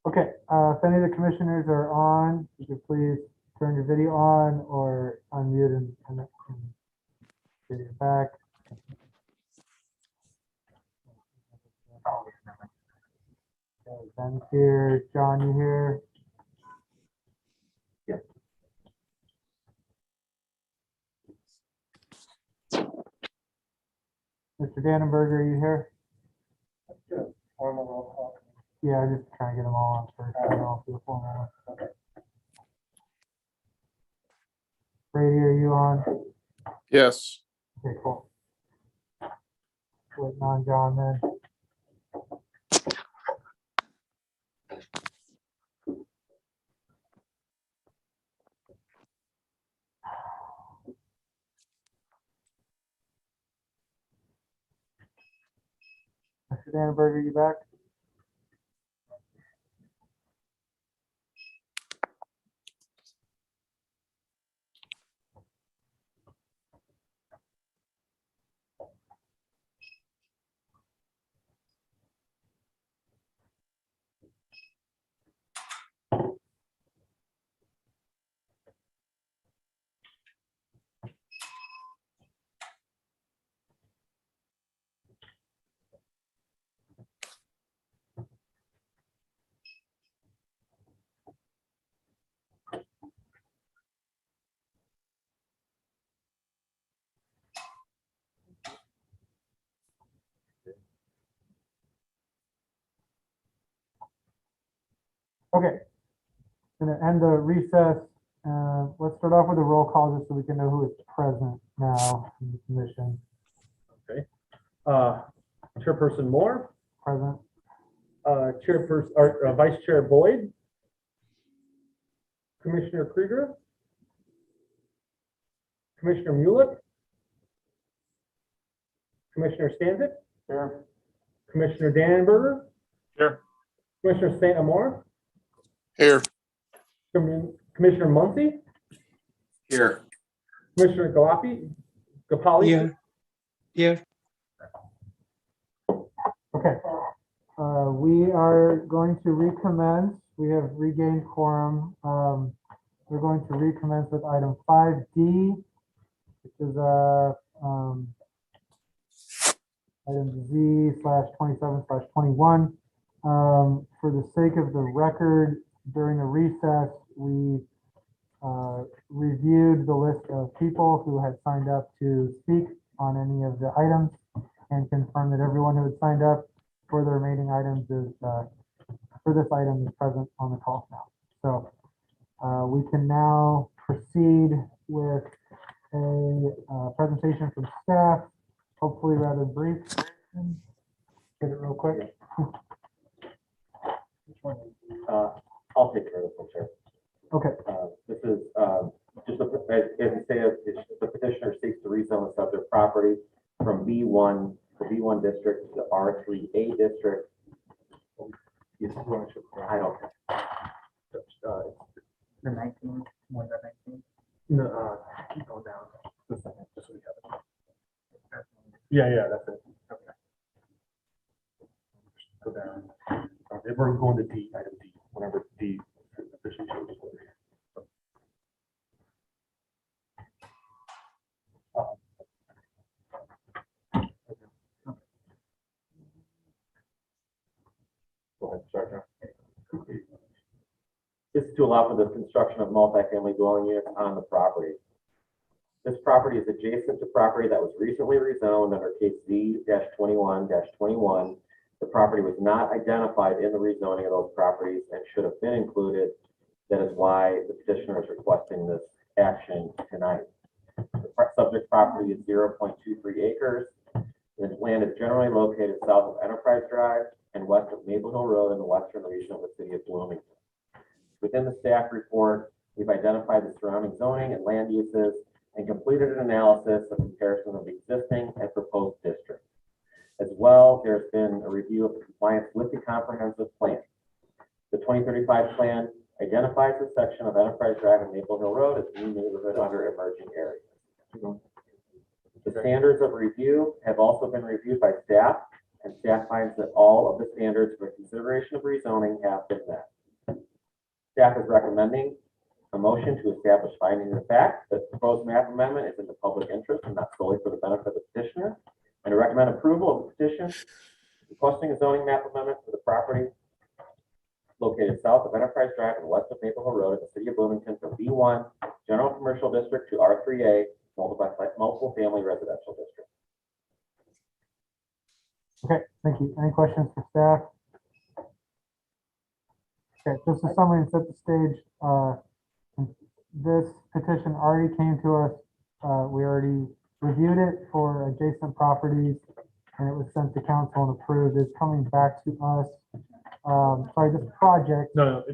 Okay, if any of the commissioners are on, you could please turn your video on or unmute and video back. Okay, Ben's here. John, you here? Yes. Mr. Dannenberger, are you here? Let's do a formal roll call. Yeah, I'm just trying to get them all on first. I don't know if you're formal. Okay. Brady, are you on? Yes. Okay, cool. Waiting on John then. Mr. Dannenberger, you back? Okay. Gonna end the recess. Let's start off with a roll call just so we can know who is present now in the commission. Okay. Chairperson Moore, Present. Chairperson, or Vice Chair Boyd, Commissioner Krieger, Commissioner Mulek, Commissioner Stanzik, Here. Commissioner Danberger, Here. Commissioner St. Amor, Here. Commissioner Muncy, Here. Commissioner Gopali. Yeah. Okay. We are going to recommence. We have regained quorum. We're going to recommence with item 5D, which is item Z/27/21. For the sake of the record, during the recess, we reviewed the list of people who had signed up to speak on any of the items and confirmed that everyone who had signed up for the remaining items is, for this item, is present on the call now. So we can now proceed with a presentation from staff, hopefully rather brief. Get it real quick. I'll take care of this one, Chair. Okay. This is just, as you say, the petitioner seeks to rezone the subject property from B1, the B1 district to the R3A district. I don't. The 19, was that 19? No, keep going down. Just a second, just so we have it. Yeah, that's it. Okay. Go down. Okay, we're going to D, item D, whenever D officially shows. Go ahead, start now. This is to allow for the construction of multifamily dwelling units on the property. This property is adjacent to property that was recently rezoned under case Z-21-21. The property was not identified in the rezoning of those properties and should have been included. That is why the petitioner is requesting this action tonight. The subject property is 0.23 acres. The land is generally located south of Enterprise Drive and west of Maple Hill Road in the western region of the city of Bloomington. Within the staff report, we've identified the surrounding zoning and land uses and completed an analysis of comparison of the existing and proposed districts. As well, there's been a review of the compliance with the comprehensive plan. The 2035 plan identifies a section of Enterprise Drive and Maple Hill Road as a new neighborhood under emerging areas. The standards of review have also been reviewed by staff, and staff finds that all of the standards for consideration of rezoning have been met. Staff is recommending a motion to establish findings of fact that the proposed map amendment is in the public interest and not solely for the benefit of the petitioner, and to recommend approval of the petition requesting a zoning map amendment for the property located south of Enterprise Drive and west of Maple Hill Road in the city of Bloomington from B1 General Commercial District to R3A Multiple Family Residential District. Okay, thank you. Any questions for staff? Okay, just a summary and set the stage. This petition already came to us. We already reviewed it for adjacent properties and it was sent to council and approved. It's coming back to us. Sorry, this project. So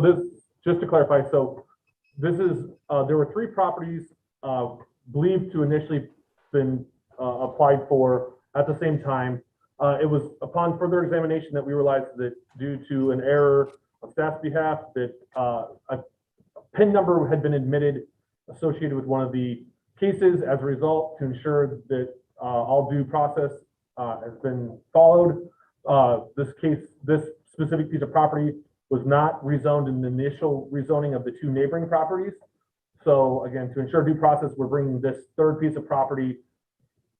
this, just to clarify, so this is, there were 3 properties believed to initially been applied for at the same time. It was upon further examination that we realized that due to an error on staff's behalf, that a PIN number had been admitted associated with one of the cases. As a result, to ensure that all due process has been followed, this specific piece of property was not rezoned in the initial rezoning of the 2 neighboring properties. So again, to ensure due process, we're bringing this 3rd piece of property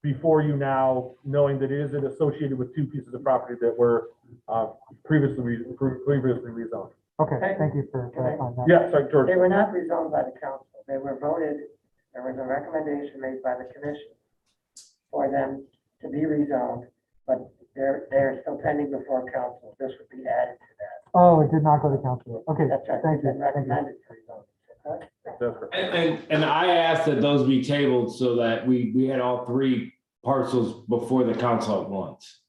before you now, knowing that it is associated with 2 pieces of property that were previously rezoned. Okay, thank you for clarifying that. Yeah, sorry, George. They were not rezoned by the council. They were voted, there was a recommendation made by the commission for them to be rezoned, but they're still pending before council. This would be added to that. Oh, it did not go to council. Okay, That's right. thank you. It's been recommended for rezone. And I asked that those be tabled so that we had all 3 parcels before the council at once.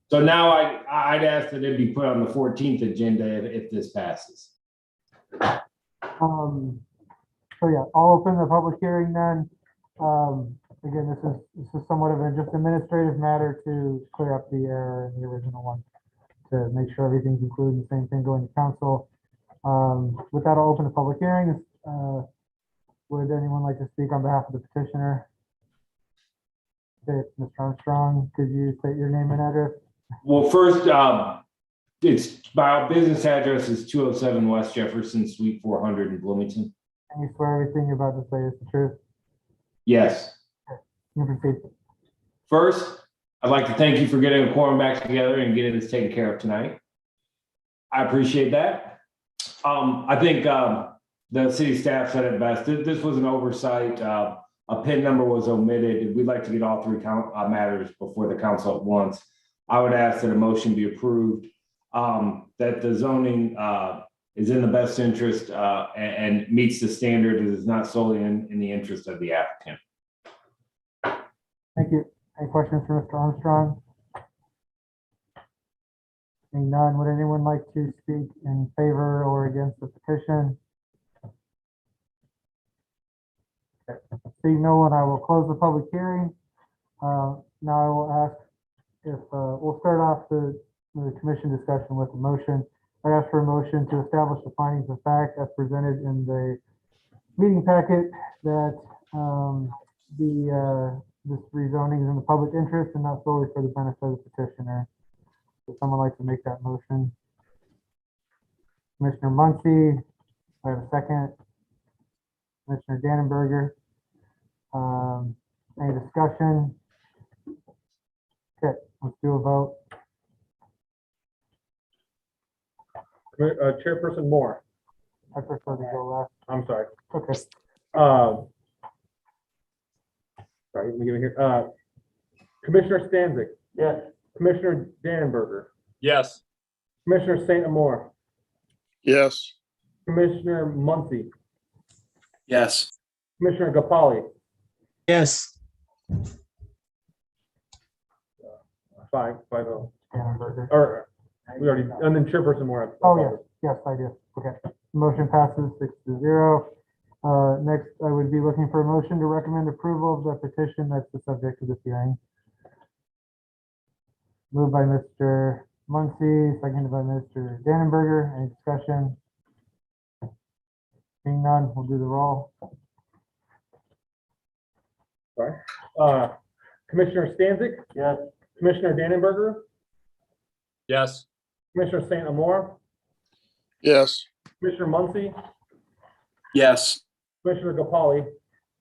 So now I'd ask that it be put on the 14th agenda if this passes. So yeah, I'll open the public hearing then. again, this is somewhat of a just administrative matter to clear up the error in the original one, to make sure everything's included, the same thing going to council. With that, I'll open the public hearing. Would anyone like to speak on behalf of the petitioner? Okay, Mr. Armstrong, could you state your name and address? Well, first, it's my business address is 207 West Jefferson, Suite 400 in Bloomington. Can you swear everything you're about to say is the truth? Yes. You can proceed. First, I'd like to thank you for getting a quorum back together and getting this taken care of tonight. I appreciate that. I think the city staff said it best. This was an oversight. A PIN number was omitted. We'd like to get all three matters before the council at once. I would ask that a motion be approved, that the zoning is in the best interest and meets the standard. It is not solely in the interest of the applicant. Thank you. Any questions for Mr. Armstrong? Seeing none, would anyone like to speak in favor or against the petition? Okay. Seeing no one, I will close the public hearing. Now I will ask if we'll start off the commission discussion with a motion. I ask for a motion to establish the findings of fact as presented in the meeting packet, that this rezoning is in the public interest and not solely for the benefit of the petitioner. Would someone like to make that motion? Commissioner Muncy, I have a second. Commissioner Dannenberger. Any discussion? Okay, let's do a vote. Chairperson Moore. I prefer to go last. I'm sorry. Okay. Sorry, let me get it here. Commissioner Stanzik. Yes. Commissioner Dannenberger. Yes. Commissioner St. Amour. Yes. Commissioner Muncy. Yes. Commissioner Gopali. Yes. 5-0. Dannenberger. Or we already, and then Chairperson Moore. Oh, yes, yes, I do. Okay. Motion passes 6-0. Next, I would be looking for a motion to recommend approval of the petition that's the subject of this hearing. Moved by Mr. Muncy, seconded by Mr. Dannenberger. Any discussion? Seeing none, we'll do the roll. Sorry. Commissioner Stanzik. Yes. Commissioner Dannenberger. Yes. Commissioner St. Amour. Yes. Commissioner Muncy. Yes. Commissioner Gopali.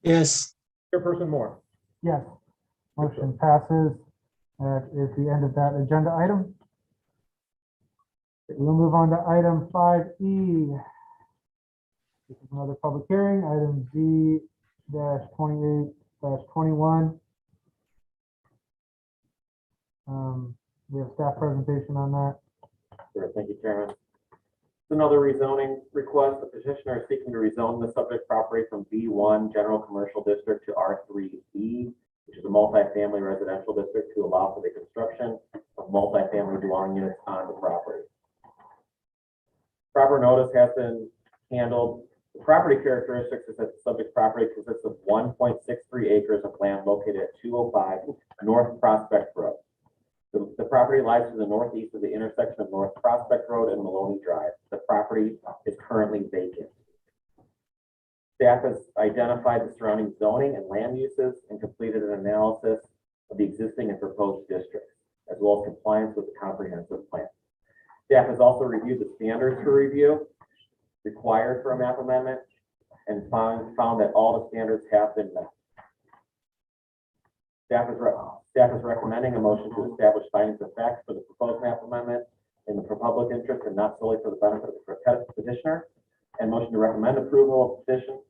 Yes. Chairperson Moore. Yes. Motion passes. That is the end of that agenda item. We'll move on to item 5E. This is another public hearing, item Z-28-21. We have staff presentation on that. Sure, thank you, Chairman. It's another rezoning request. The petitioner is seeking to rezone the subject property from B1 General Commercial District to R3B, which is a multifamily residential district, to allow for the construction of multifamily dwelling units on the property. Proper notice has been handled. The property characteristics is that the subject property consists of 1.63 acres of land located at 205 North Prospect Road. The property lies to the northeast of the intersection of North Prospect Road and Maloney Drive. The property is currently vacant. Staff has identified the surrounding zoning and land uses and completed an analysis of the existing and proposed districts, as well as compliance with the comprehensive plan. Staff has also reviewed the standards for review required for a map amendment and found that all the standards have been met. Staff is recommending a motion to establish findings of fact for the proposed map amendment in the public interest and not solely for the benefit of the petitioner, and motion to recommend approval of petition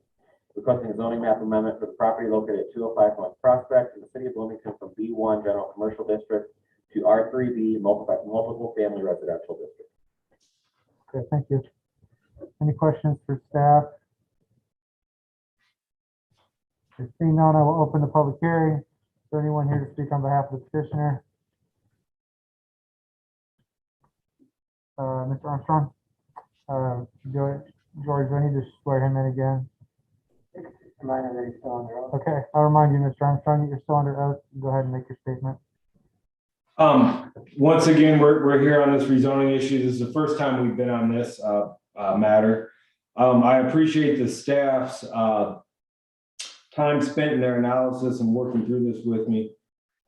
requesting a zoning map amendment for the property located at 205 North Prospect in the city of Bloomington from B1 General Commercial District to R3B multiple family residential district. Okay, thank you. Any questions for staff? If seeing none, I will open the public hearing. Is there anyone here to speak on behalf of the petitioner? Mr. Armstrong? George, do I need to swear him in again? Reminder that he's still on the road. Okay, I'll remind you, Mr. Armstrong, that you're still under oath. Go ahead and make your statement. Once again, we're here on this rezoning issue. This is the first time we've been on this matter. I appreciate the staff's time spent in their analysis and working through this with me.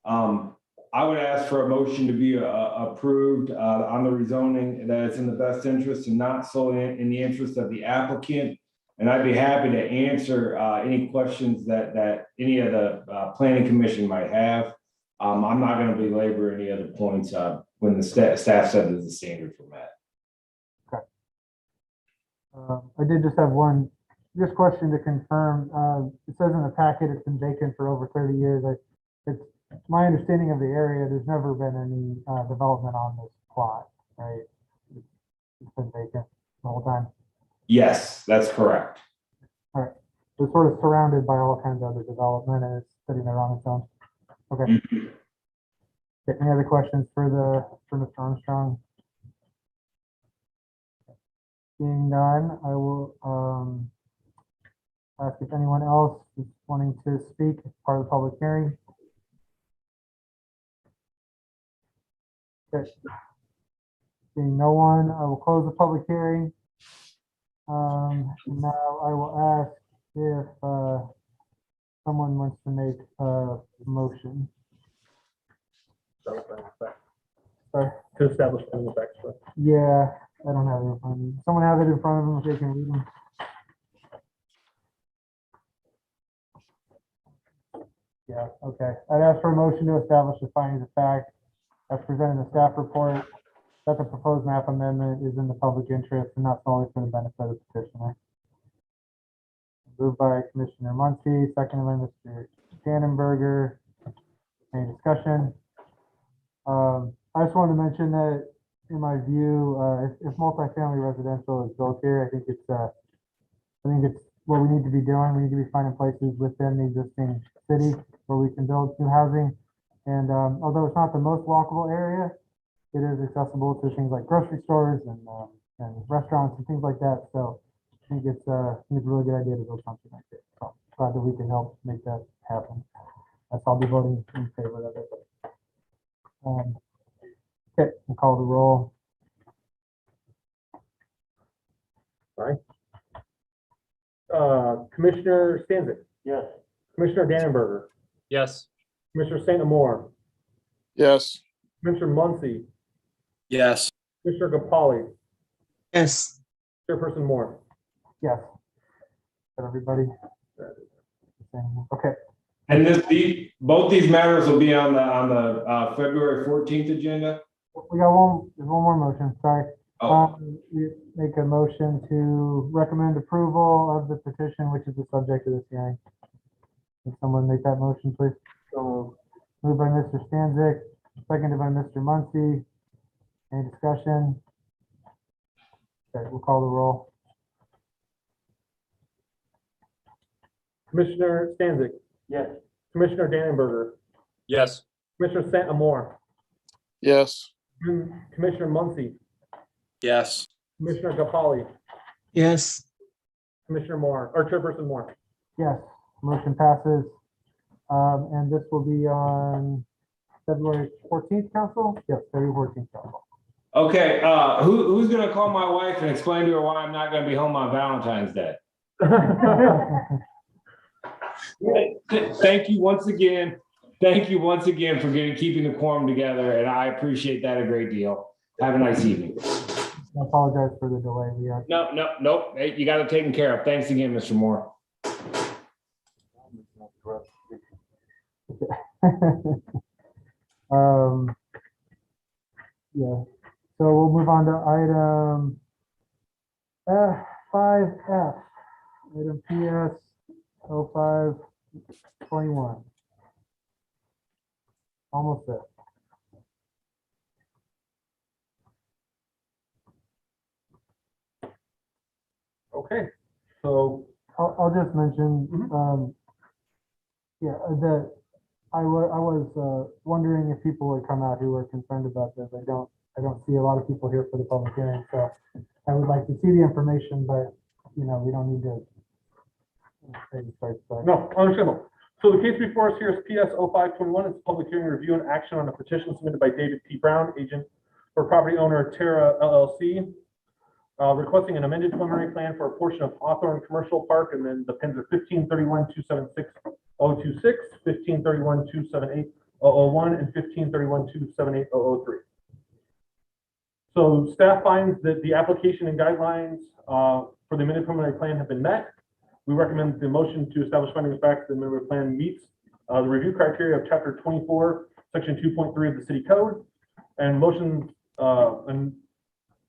I would ask for a motion to be approved on the rezoning, that it's in the best interest and not solely in the interest of the applicant. And I'd be happy to answer any questions that any of the planning commission might have. I'm not going to belabor any other points when the staff said that the standards were met. I did just have one question to confirm. It says in the packet it's been vacant for over 30 years. It's my understanding of the area, there's never been any development on this plot, right? It's been vacant the whole time. Yes, that's correct. All right. So it's sort of surrounded by all kinds of other development and it's sitting there on its own. Okay. Okay, any other questions for Mr. Armstrong? Seeing none, I will ask if anyone else is wanting to speak as part of the public hearing. Okay. Seeing no one, I will close the public hearing. Now I will ask if someone wants to make a motion. Sorry? To establish findings of fact. Yeah, I don't have it in front of me. Someone have it in front of them if they can read them. Yeah, okay. I'd ask for a motion to establish the findings of fact as presented in the staff report, that the proposed map amendment is in the public interest and not solely for the benefit of the petitioner. Moved by Commissioner Muncy, seconded by Mr. Dannenberger. Any discussion? I just wanted to mention that in my view, if multifamily residential is built here, I think it's what we need to be doing. We need to be finding places within the existing city where we can build new housing. And although it's not the most walkable area, it is accessible to things like grocery stores and restaurants and things like that. So I think it's a really good idea to build something like this. So glad that we can help make that happen. I'll be voting in favor of it. Okay, we'll call the roll. All right. Commissioner Stanzik. Yes. Commissioner Dannenberger. Yes. Commissioner St. Amor. Yes. Commissioner Muncy. Yes. Commissioner Gopali. yes, Chairperson Moore. Yes. Got everybody? Okay. And both these matters will be on the February 14th agenda. We got there's one more motion, sorry. We make a motion to recommend approval of the petition, which is the subject of this hearing. Can someone make that motion, please? So moved by Mr. Stanzik, seconded by Mr. Muncy. Any discussion? Okay, we'll call the roll. Commissioner Stanzik. Yes. Commissioner Dannenberger. Yes. Commissioner St. Amor. Yes. Commissioner Muncy. Yes. Commissioner Gopali. yes, Commissioner Moore, or Chairperson Moore. Yes, motion passes. And this will be on February 14th, council? Yes, February 14th, council. Okay, who's going to call my wife and explain to her why I'm not going to be home on Valentine's Day? Thank you once again. Thank you once again for keeping the quorum together, and I appreciate that a great deal. Have a nice evening. I apologize for the delay. Nope. Hey, you got it taken care of. Thanks again, Mr. Moore. Yeah, so we'll move on to item 5F, item PS 0521. Almost there. Okay, so I'll just mention, yeah, that I was wondering if people would come out who were concerned about this. I don't see a lot of people here for the public hearing, so I would like to see the information, but we don't need to No, understandable. So the case before us here is PS 0521. It's a public hearing review and action on a petition submitted by David P. Brown, agent for property owner Terra LLC, requesting an amended preliminary plan for a portion of Hawthorne Commercial Park, and then the pins are 1531-276-026, 1531-278-001, and 1531-278-003. So staff finds that the application and guidelines for the amended preliminary plan have been met. We recommend the motion to establish findings of fact that the amended plan meets the review criteria of Chapter 24, Section 2.3 of the City Code, and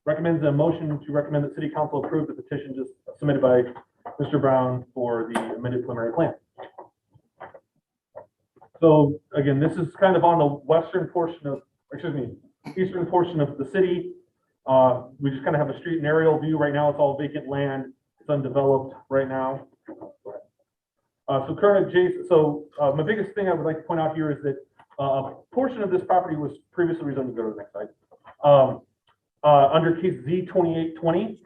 recommends a motion to recommend that City Council approve the petition just submitted by Mr. Brown for the amended preliminary plan. So again, this is kind of on the western portion of, eastern portion of the city. We just kind of have a street and aerial view. Right now, it's all vacant land. It's undeveloped right now. So current adjacent, my biggest thing I would like to point out here is that a portion of this property was previously rezoned. Go to the next slide. Under case Z2820,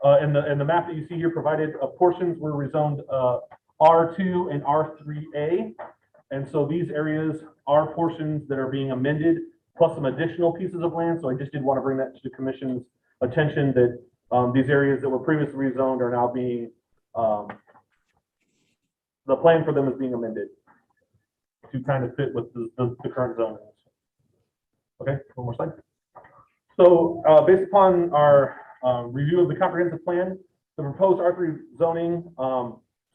and the map that you see here provided, portions were rezoned R2 and R3A. And so these areas are portions that are being amended, plus some additional pieces of land. So I just did want to bring that to the commission's attention that these areas that were previously rezoned are now being, the plan for them is being amended to kind of fit with the current zonings. Okay, one more slide. So based upon our review of the comprehensive plan, the proposed R3 zoning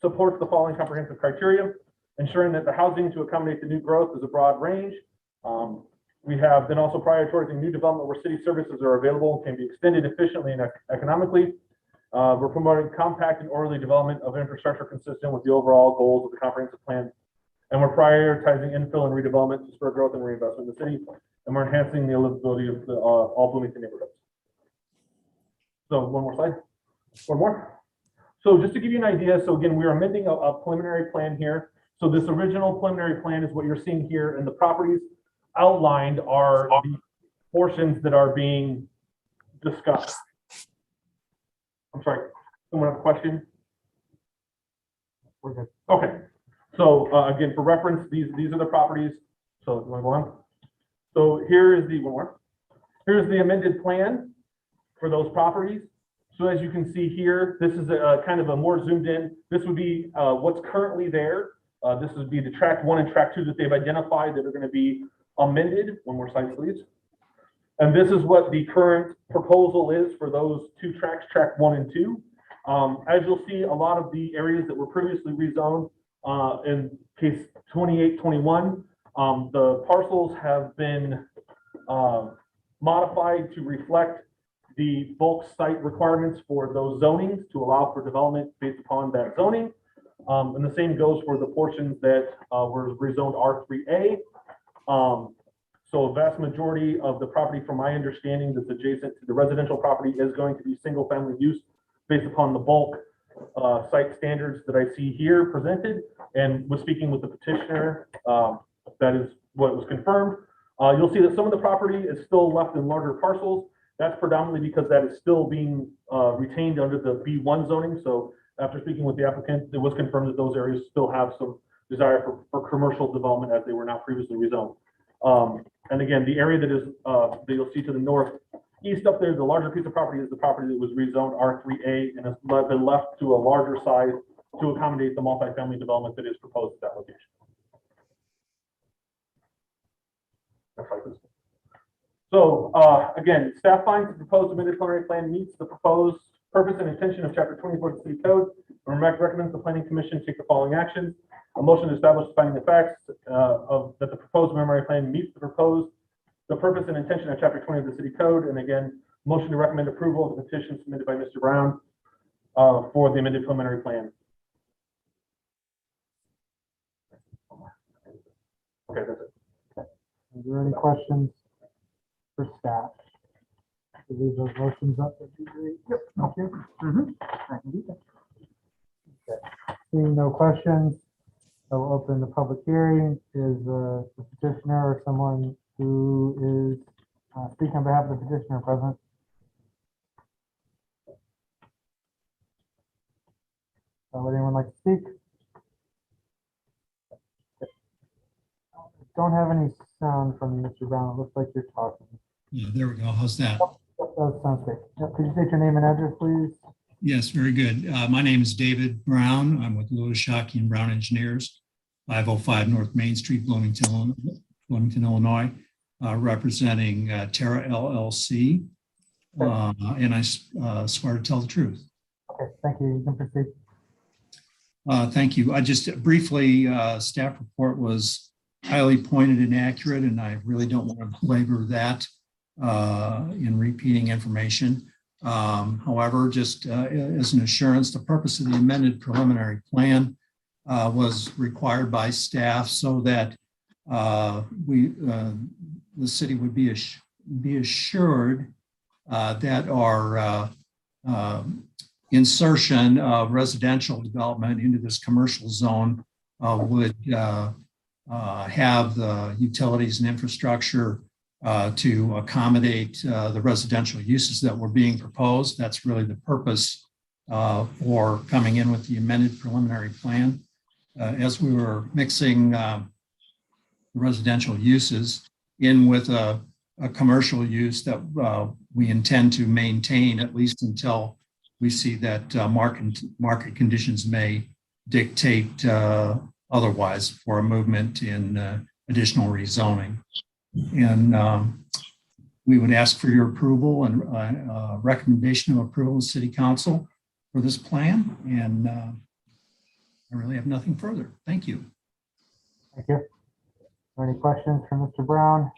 supports the following comprehensive criteria, ensuring that the housing to accommodate the new growth is a broad range. We have been also prioritizing new development where city services are available, can be extended efficiently and economically. We're promoting compact and orderly development of infrastructure consistent with the overall goals of the comprehensive plan. And we're prioritizing infill and redevelopment to spur growth and reinvestment in the city. And we're enhancing the livability of all Bloomington neighborhoods. So one more slide. One more. So just to give you an idea, so again, we are amending a preliminary plan here. So this original preliminary plan is what you're seeing here, and the properties outlined are the portions that are being discussed. I'm sorry, someone have a question? We're good. Okay. So again, for reference, these are the properties. So you want to go on? So here is the one more. Here's the amended plan for those properties. So as you can see here, this is a kind of a more zoomed in. This would be what's currently there. This would be the tract 1 and tract 2 that they've identified that are going to be amended. One more slide, please. And this is what the current proposal is for those two tracts, tract 1 and 2. As you'll see, a lot of the areas that were previously rezoned in case 2821, the parcels have been modified to reflect the bulk site requirements for those zonings to allow for development based upon that zoning. And the same goes for the portions that were rezoned R3A. So a vast majority of the property, from my understanding, that's adjacent to the residential property is going to be single family use based upon the bulk site standards that I see here presented. And was speaking with the petitioner, that is what was confirmed. You'll see that some of the property is still left in larger parcels. That's predominantly because that is still being retained under the B1 zoning. So after speaking with the applicant, it was confirmed that those areas still have some desire for commercial development as they were not previously rezoned. And again, the area that is that you'll see to the northeast up there, the larger piece of property is the property that was rezoned R3A and has been left to a larger size to accommodate the multifamily development that is proposed at that location. So again, staff finds the proposed amended preliminary plan meets the proposed purpose and intention of Chapter 24 of the City Code, and recommends the Planning Commission take the following actions. A motion to establish finding the facts that the proposed preliminary plan meets the purpose and intention of Chapter 20 of the City Code, and again, motion to recommend approval of the petition submitted by Mr. Brown for the amended preliminary plan. Okay, that's it. Are there any questions for staff? To leave those motions up? Yep. Okay. I can do that. Okay. Seeing no questions, I will open the public hearing. Is the petitioner or someone who is speaking on behalf of the petitioner present? Would anyone like to speak? don't have any sound from you, Mr. Brown. It looks like you're talking. Yeah, there we go. How's that? That sounds great. Could you state your name and address, please? Yes, very good. My name is David Brown. I'm with Lewis, Shockey and Brown Engineers, 505 North Main Street, Bloomington, Illinois, representing Terra LLC. And I swear to tell the truth. Okay, thank you. You can proceed. Thank you. I just briefly, staff report was highly pointed and accurate, and I really don't want to belabor that in repeating information. However, just as an assurance, the purpose of the amended preliminary plan was required by staff so that the city would be assured that our insertion of residential development into this commercial zone would have the utilities and infrastructure to accommodate the residential uses that were being proposed. That's really the purpose for coming in with the amended preliminary plan. As we were mixing residential uses in with a commercial use that we intend to maintain at least until we see that market conditions may dictate otherwise for a movement in additional rezoning. And we would ask for your approval and recommendation of approval of City Council for this plan. And I really have nothing further. Thank you. Thank you. Are any questions from Mr. Brown?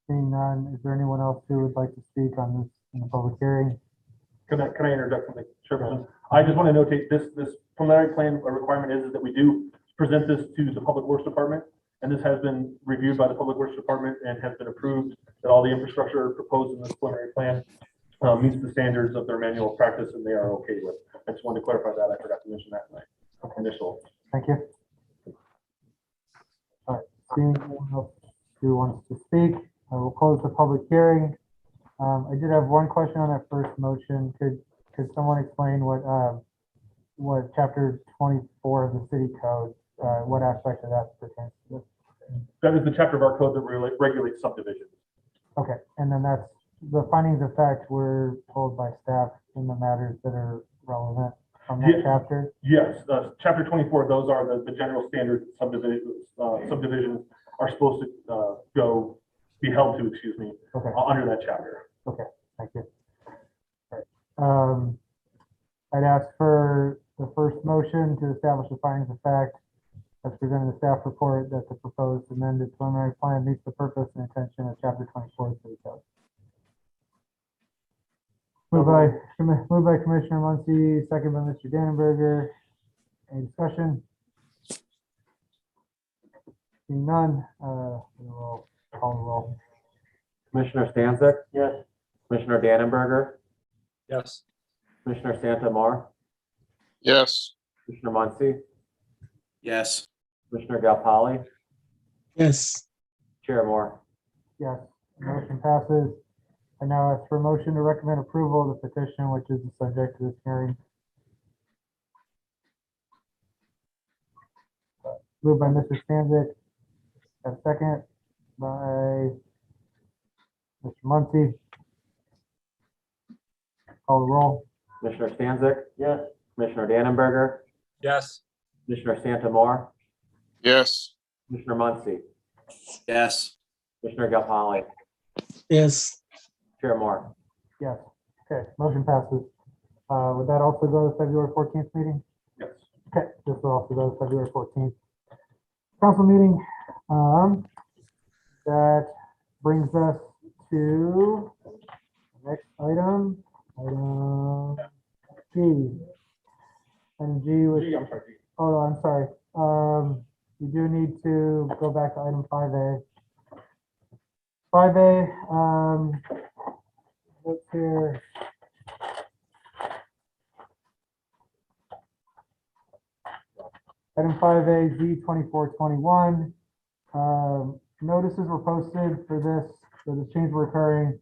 Seeing none, is there anyone else who would like to speak on this in the public hearing? Can I interject something, Chairperson? I just want to notate this preliminary plan requirement is that we do present this to the Public Works Department, and this has been reviewed by the Public Works Department and has been approved that all the infrastructure proposed in this preliminary plan meets the standards of their manual of practice, and they are okay with. I just wanted to clarify that. I forgot to mention that in my initial. Thank you. All right, seeing no one else who wants to speak, I will close the public hearing. I did have one question on that first motion. Could someone explain what chapter 24 of the city code, what aspect of that pertains to? That is the chapter of our code that regulates subdivisions. Okay, and then that's the findings of fact were told by staff in the matters that are relevant from that chapter? Yes, chapter 24, those are the general standard subdivisions are supposed to be held to, excuse me, okay. Under that chapter. Okay, thank you. All right. I'd ask for the first motion to establish the findings of fact as presented in the staff report that the proposed amended preliminary plan meets the purpose and intention of chapter 24 of the city code. Moved by Commissioner Muncy, second by Mr. Dannenberger. Any discussion? Seeing none, we will call the roll. Commissioner Stanzik? Yes. Commissioner Dannenberger? Yes. Commissioner Santamore? Yes. Commissioner Muncy? Yes. Commissioner Galpali? yes, Chair Moore? Yes, motion passes. I now ask for a motion to recommend approval of the petition, which is the subject of this hearing. Moved by Mr. Stanzik. A second by Mr. Muncy. Call the roll. Commissioner Stanzik? Yes. Commissioner Dannenberger? Yes. Commissioner Santamore? Yes. Commissioner Muncy? Yes. Commissioner Galpali? yes, Chair Moore? Yes. Okay, motion passes. Would that also go to the February 14th meeting? Yes. Okay, this will also go to February 14th. Council meeting. That brings us to the next item, item G. And G was, I'm sorry. oh, no, I'm sorry. You do need to go back to item 5A. 5A, let's here. Item 5A, Z2421. Notices were posted for this change were occurring,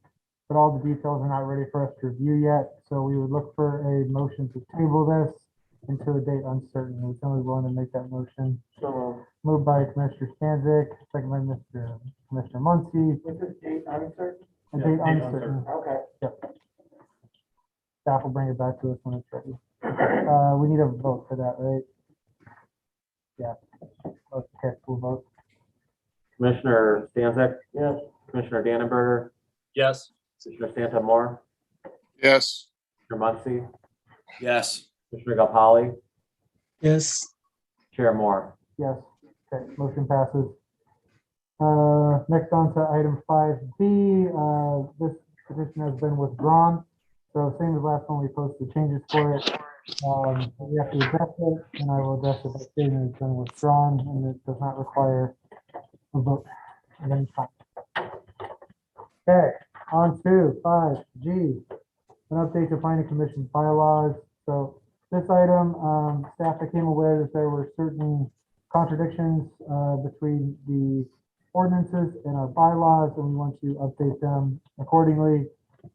but all the details are not ready for us to review yet. So we would look for a motion to table this into a date uncertain. Is somebody willing to make that motion? So Moved by Commissioner Stanzik, second by Commissioner Muncy. what's this date uncertain? A date uncertain. Okay. Staff will bring it back to us when it's ready. We need a vote for that, right? Yeah. Okay, we'll vote. Commissioner Stanzik, Yes. Commissioner Dannenberger, Yes. Commissioner Santamore, Yes. Commissioner Muncy, Yes. Commissioner Gopali, yes, Chair Moore. Yes. Okay, motion passes. Next on to item 5B. This petition has been withdrawn. So same as last one, we posted changes for it. We have to address it, and I will address it by stating it's been withdrawn and it does not require a vote at any time. Okay, on to 5G, an update to planning commission bylaws. So this item, staff became aware that there were certain contradictions between the ordinances and our bylaws, and we want to update them accordingly.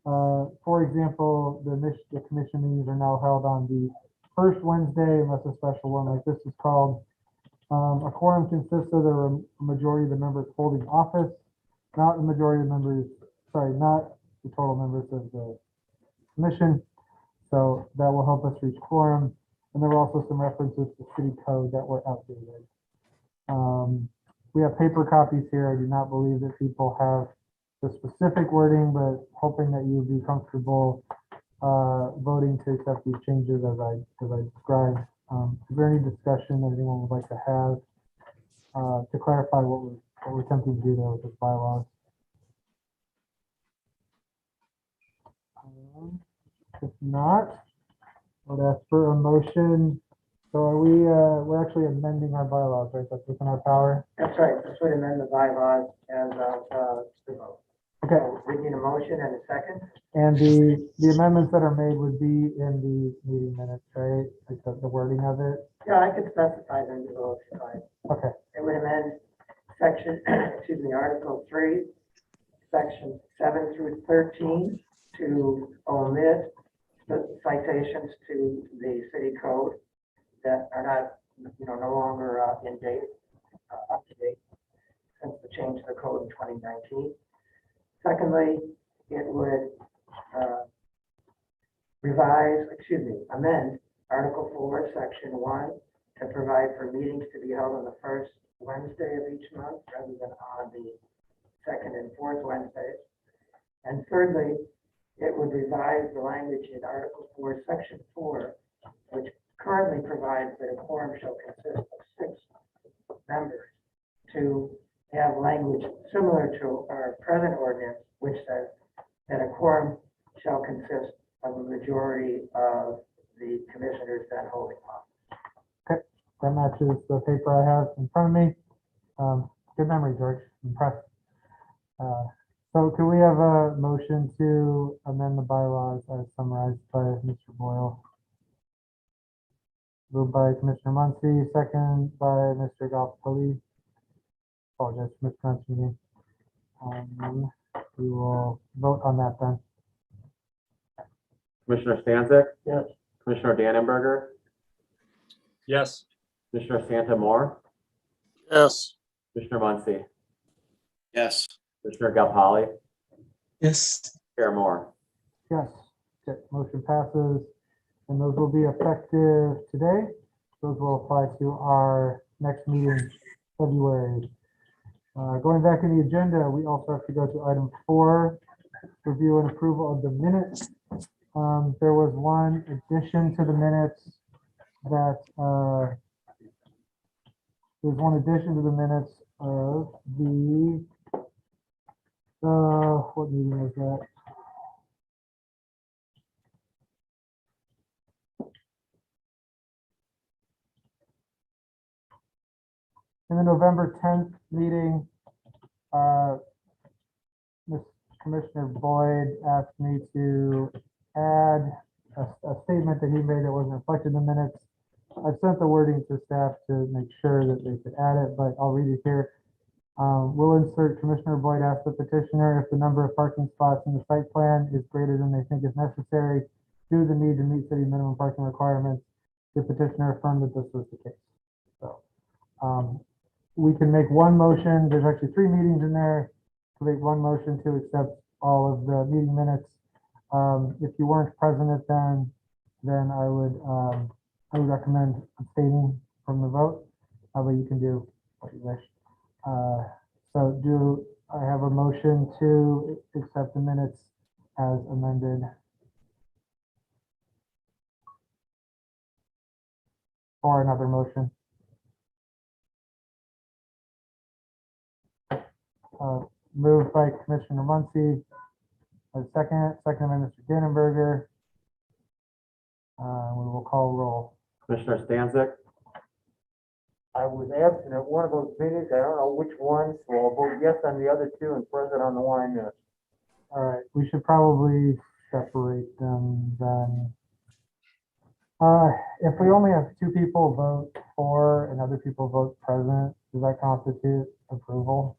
For example, the commission meetings are now held on the first Wednesday unless a special one like this is called. A quorum consists of the majority of the members holding office, not the majority of the members, sorry, not the total members of the commission. So that will help us reach quorum. And there were also some references to city code that were outdated. We have paper copies here. I do not believe that people have the specific wording, but hoping that you would be comfortable voting to accept these changes as I described. Is there any discussion that anyone would like to have to clarify what we're attempting to do there with this bylaws? If not, I would ask for a motion. So are we're actually amending our bylaws, right? That's within our power. That's right. This would amend the bylaws as of the vote. Okay. So we need a motion and a second. And the amendments that are made would be in the meeting minutes, right? Like the wording of it. Yeah, I could specify them below if you like. Okay. It would amend section, excuse me, Article 3, section 7 through 13 to omit the citations to the city code that are not, no longer in date, up to date since the change to the code in 2019. Secondly, it would amend Article 4, Section 1 to provide for meetings to be held on the first Wednesday of each month rather than on the second and fourth Wednesdays. And thirdly, it would revise the language in Article 4, Section 4, which currently provides that a quorum shall consist of 6 members, to have language similar to our present ordinance, which says that a quorum shall consist of a majority of the commissioners then holding office. Okay, that matches the paper I have in front of me. Good memory, George. Impressed. So can we have a motion to amend the bylaws as summarized by Mr. Boyle? Moved by Commissioner Muncy, second by Mr. Gopali. Apologize for mispronouncing you. We will vote on that then. Commissioner Stanzik, Yes. Commissioner Dannenberger, Yes. Commissioner Santamore, Yes. Commissioner Muncy, Yes. Commissioner Gopali, yes, Chair Moore. Yes, okay, motion passes, and those will be effective today. Those will apply to our next meeting, February. Going back in the agenda, we also have to go to item 4, review and approval of the minutes. There was one addition to the minutes that there's one addition to the minutes of the what meeting was that? In the November 10th meeting, Commissioner Boyd asked me to add a statement that he made that wasn't reflected in the minutes. I sent the wording to staff to make sure that they could add it, but I'll read it here. We'll insert Commissioner Boyd asked the petitioner if the number of parking spots in the site plan is greater than they think is necessary due to the need to meet city minimum parking requirements. the petitioner affirmed that this was the case. So we can make one motion. There's actually 3 meetings in there. To make one motion to accept all of the meeting minutes. If you weren't present at them, then I would recommend abstaining from the vote, but you can do what you wish. So do I have a motion to accept the minutes as amended? Or another motion? Moved by Commissioner Muncy. A second by Mr. Dannenberger. We will call roll. Commissioner Stanzik, I was absent at one of those meetings. I don't know which one, so I'll vote yes on the other 2 and present on the one. All right, we should probably separate them then. If we only have 2 people vote for and other people vote present, does that constitute approval?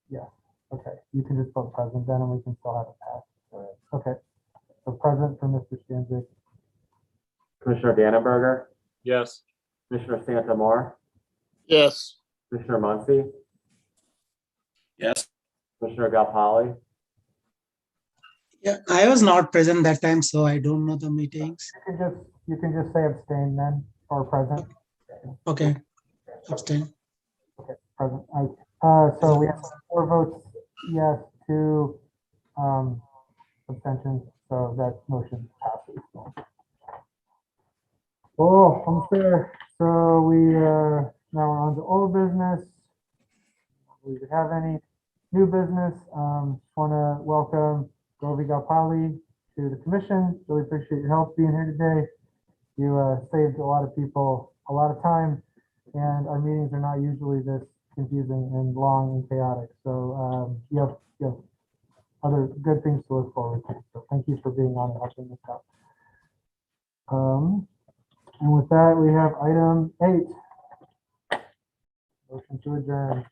Yeah, okay, you can just vote present then and we can still have it pass. Okay, so present for Mr. Stanzik. Commissioner Dannenberger, Yes. Commissioner Santamore, Yes. Commissioner Muncy, Yes. Commissioner Galpali, Yeah, I was not present that time, so I don't know the meetings. You can just say abstain then, or present. Okay, abstain. Okay, present. So we have 4 votes yes, 2 abstentions, so that motion passes. Oh, unfair. So we now we're on to old business. We would have any new business. Just want to welcome Govi Galpali to the commission. Really appreciate your help being here today. You saved a lot of people a lot of time, and our meetings are not usually this confusing and long and chaotic. So you have other good things to look forward to. So thank you for being on and helping us out. And with that, we have item 8. Motion to adjourn.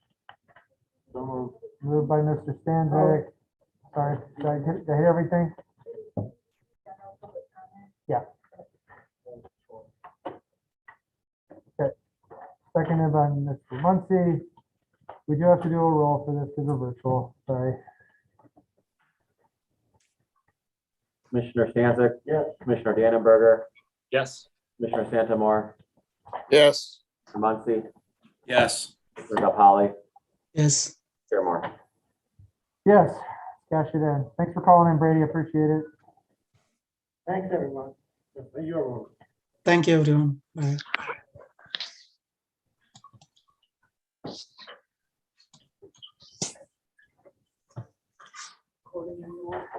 Moved by Mr. Stanzik. Sorry, did I hit everything? Yeah. Okay. Seconded by Mr. Muncy. We do have to do a roll for this because we're virtual. Sorry. Commissioner Stanzik, Yes. Commissioner Dannenberger, Yes. Commissioner Santamore, Yes. Muncy, Yes. Commissioner Galpali, Yes. Chair Moore. Yes, cash it in. Thanks for calling in, Brady. Appreciate it. Thanks, everyone. You're welcome. Thank you, everyone. Bye. Recording anymore?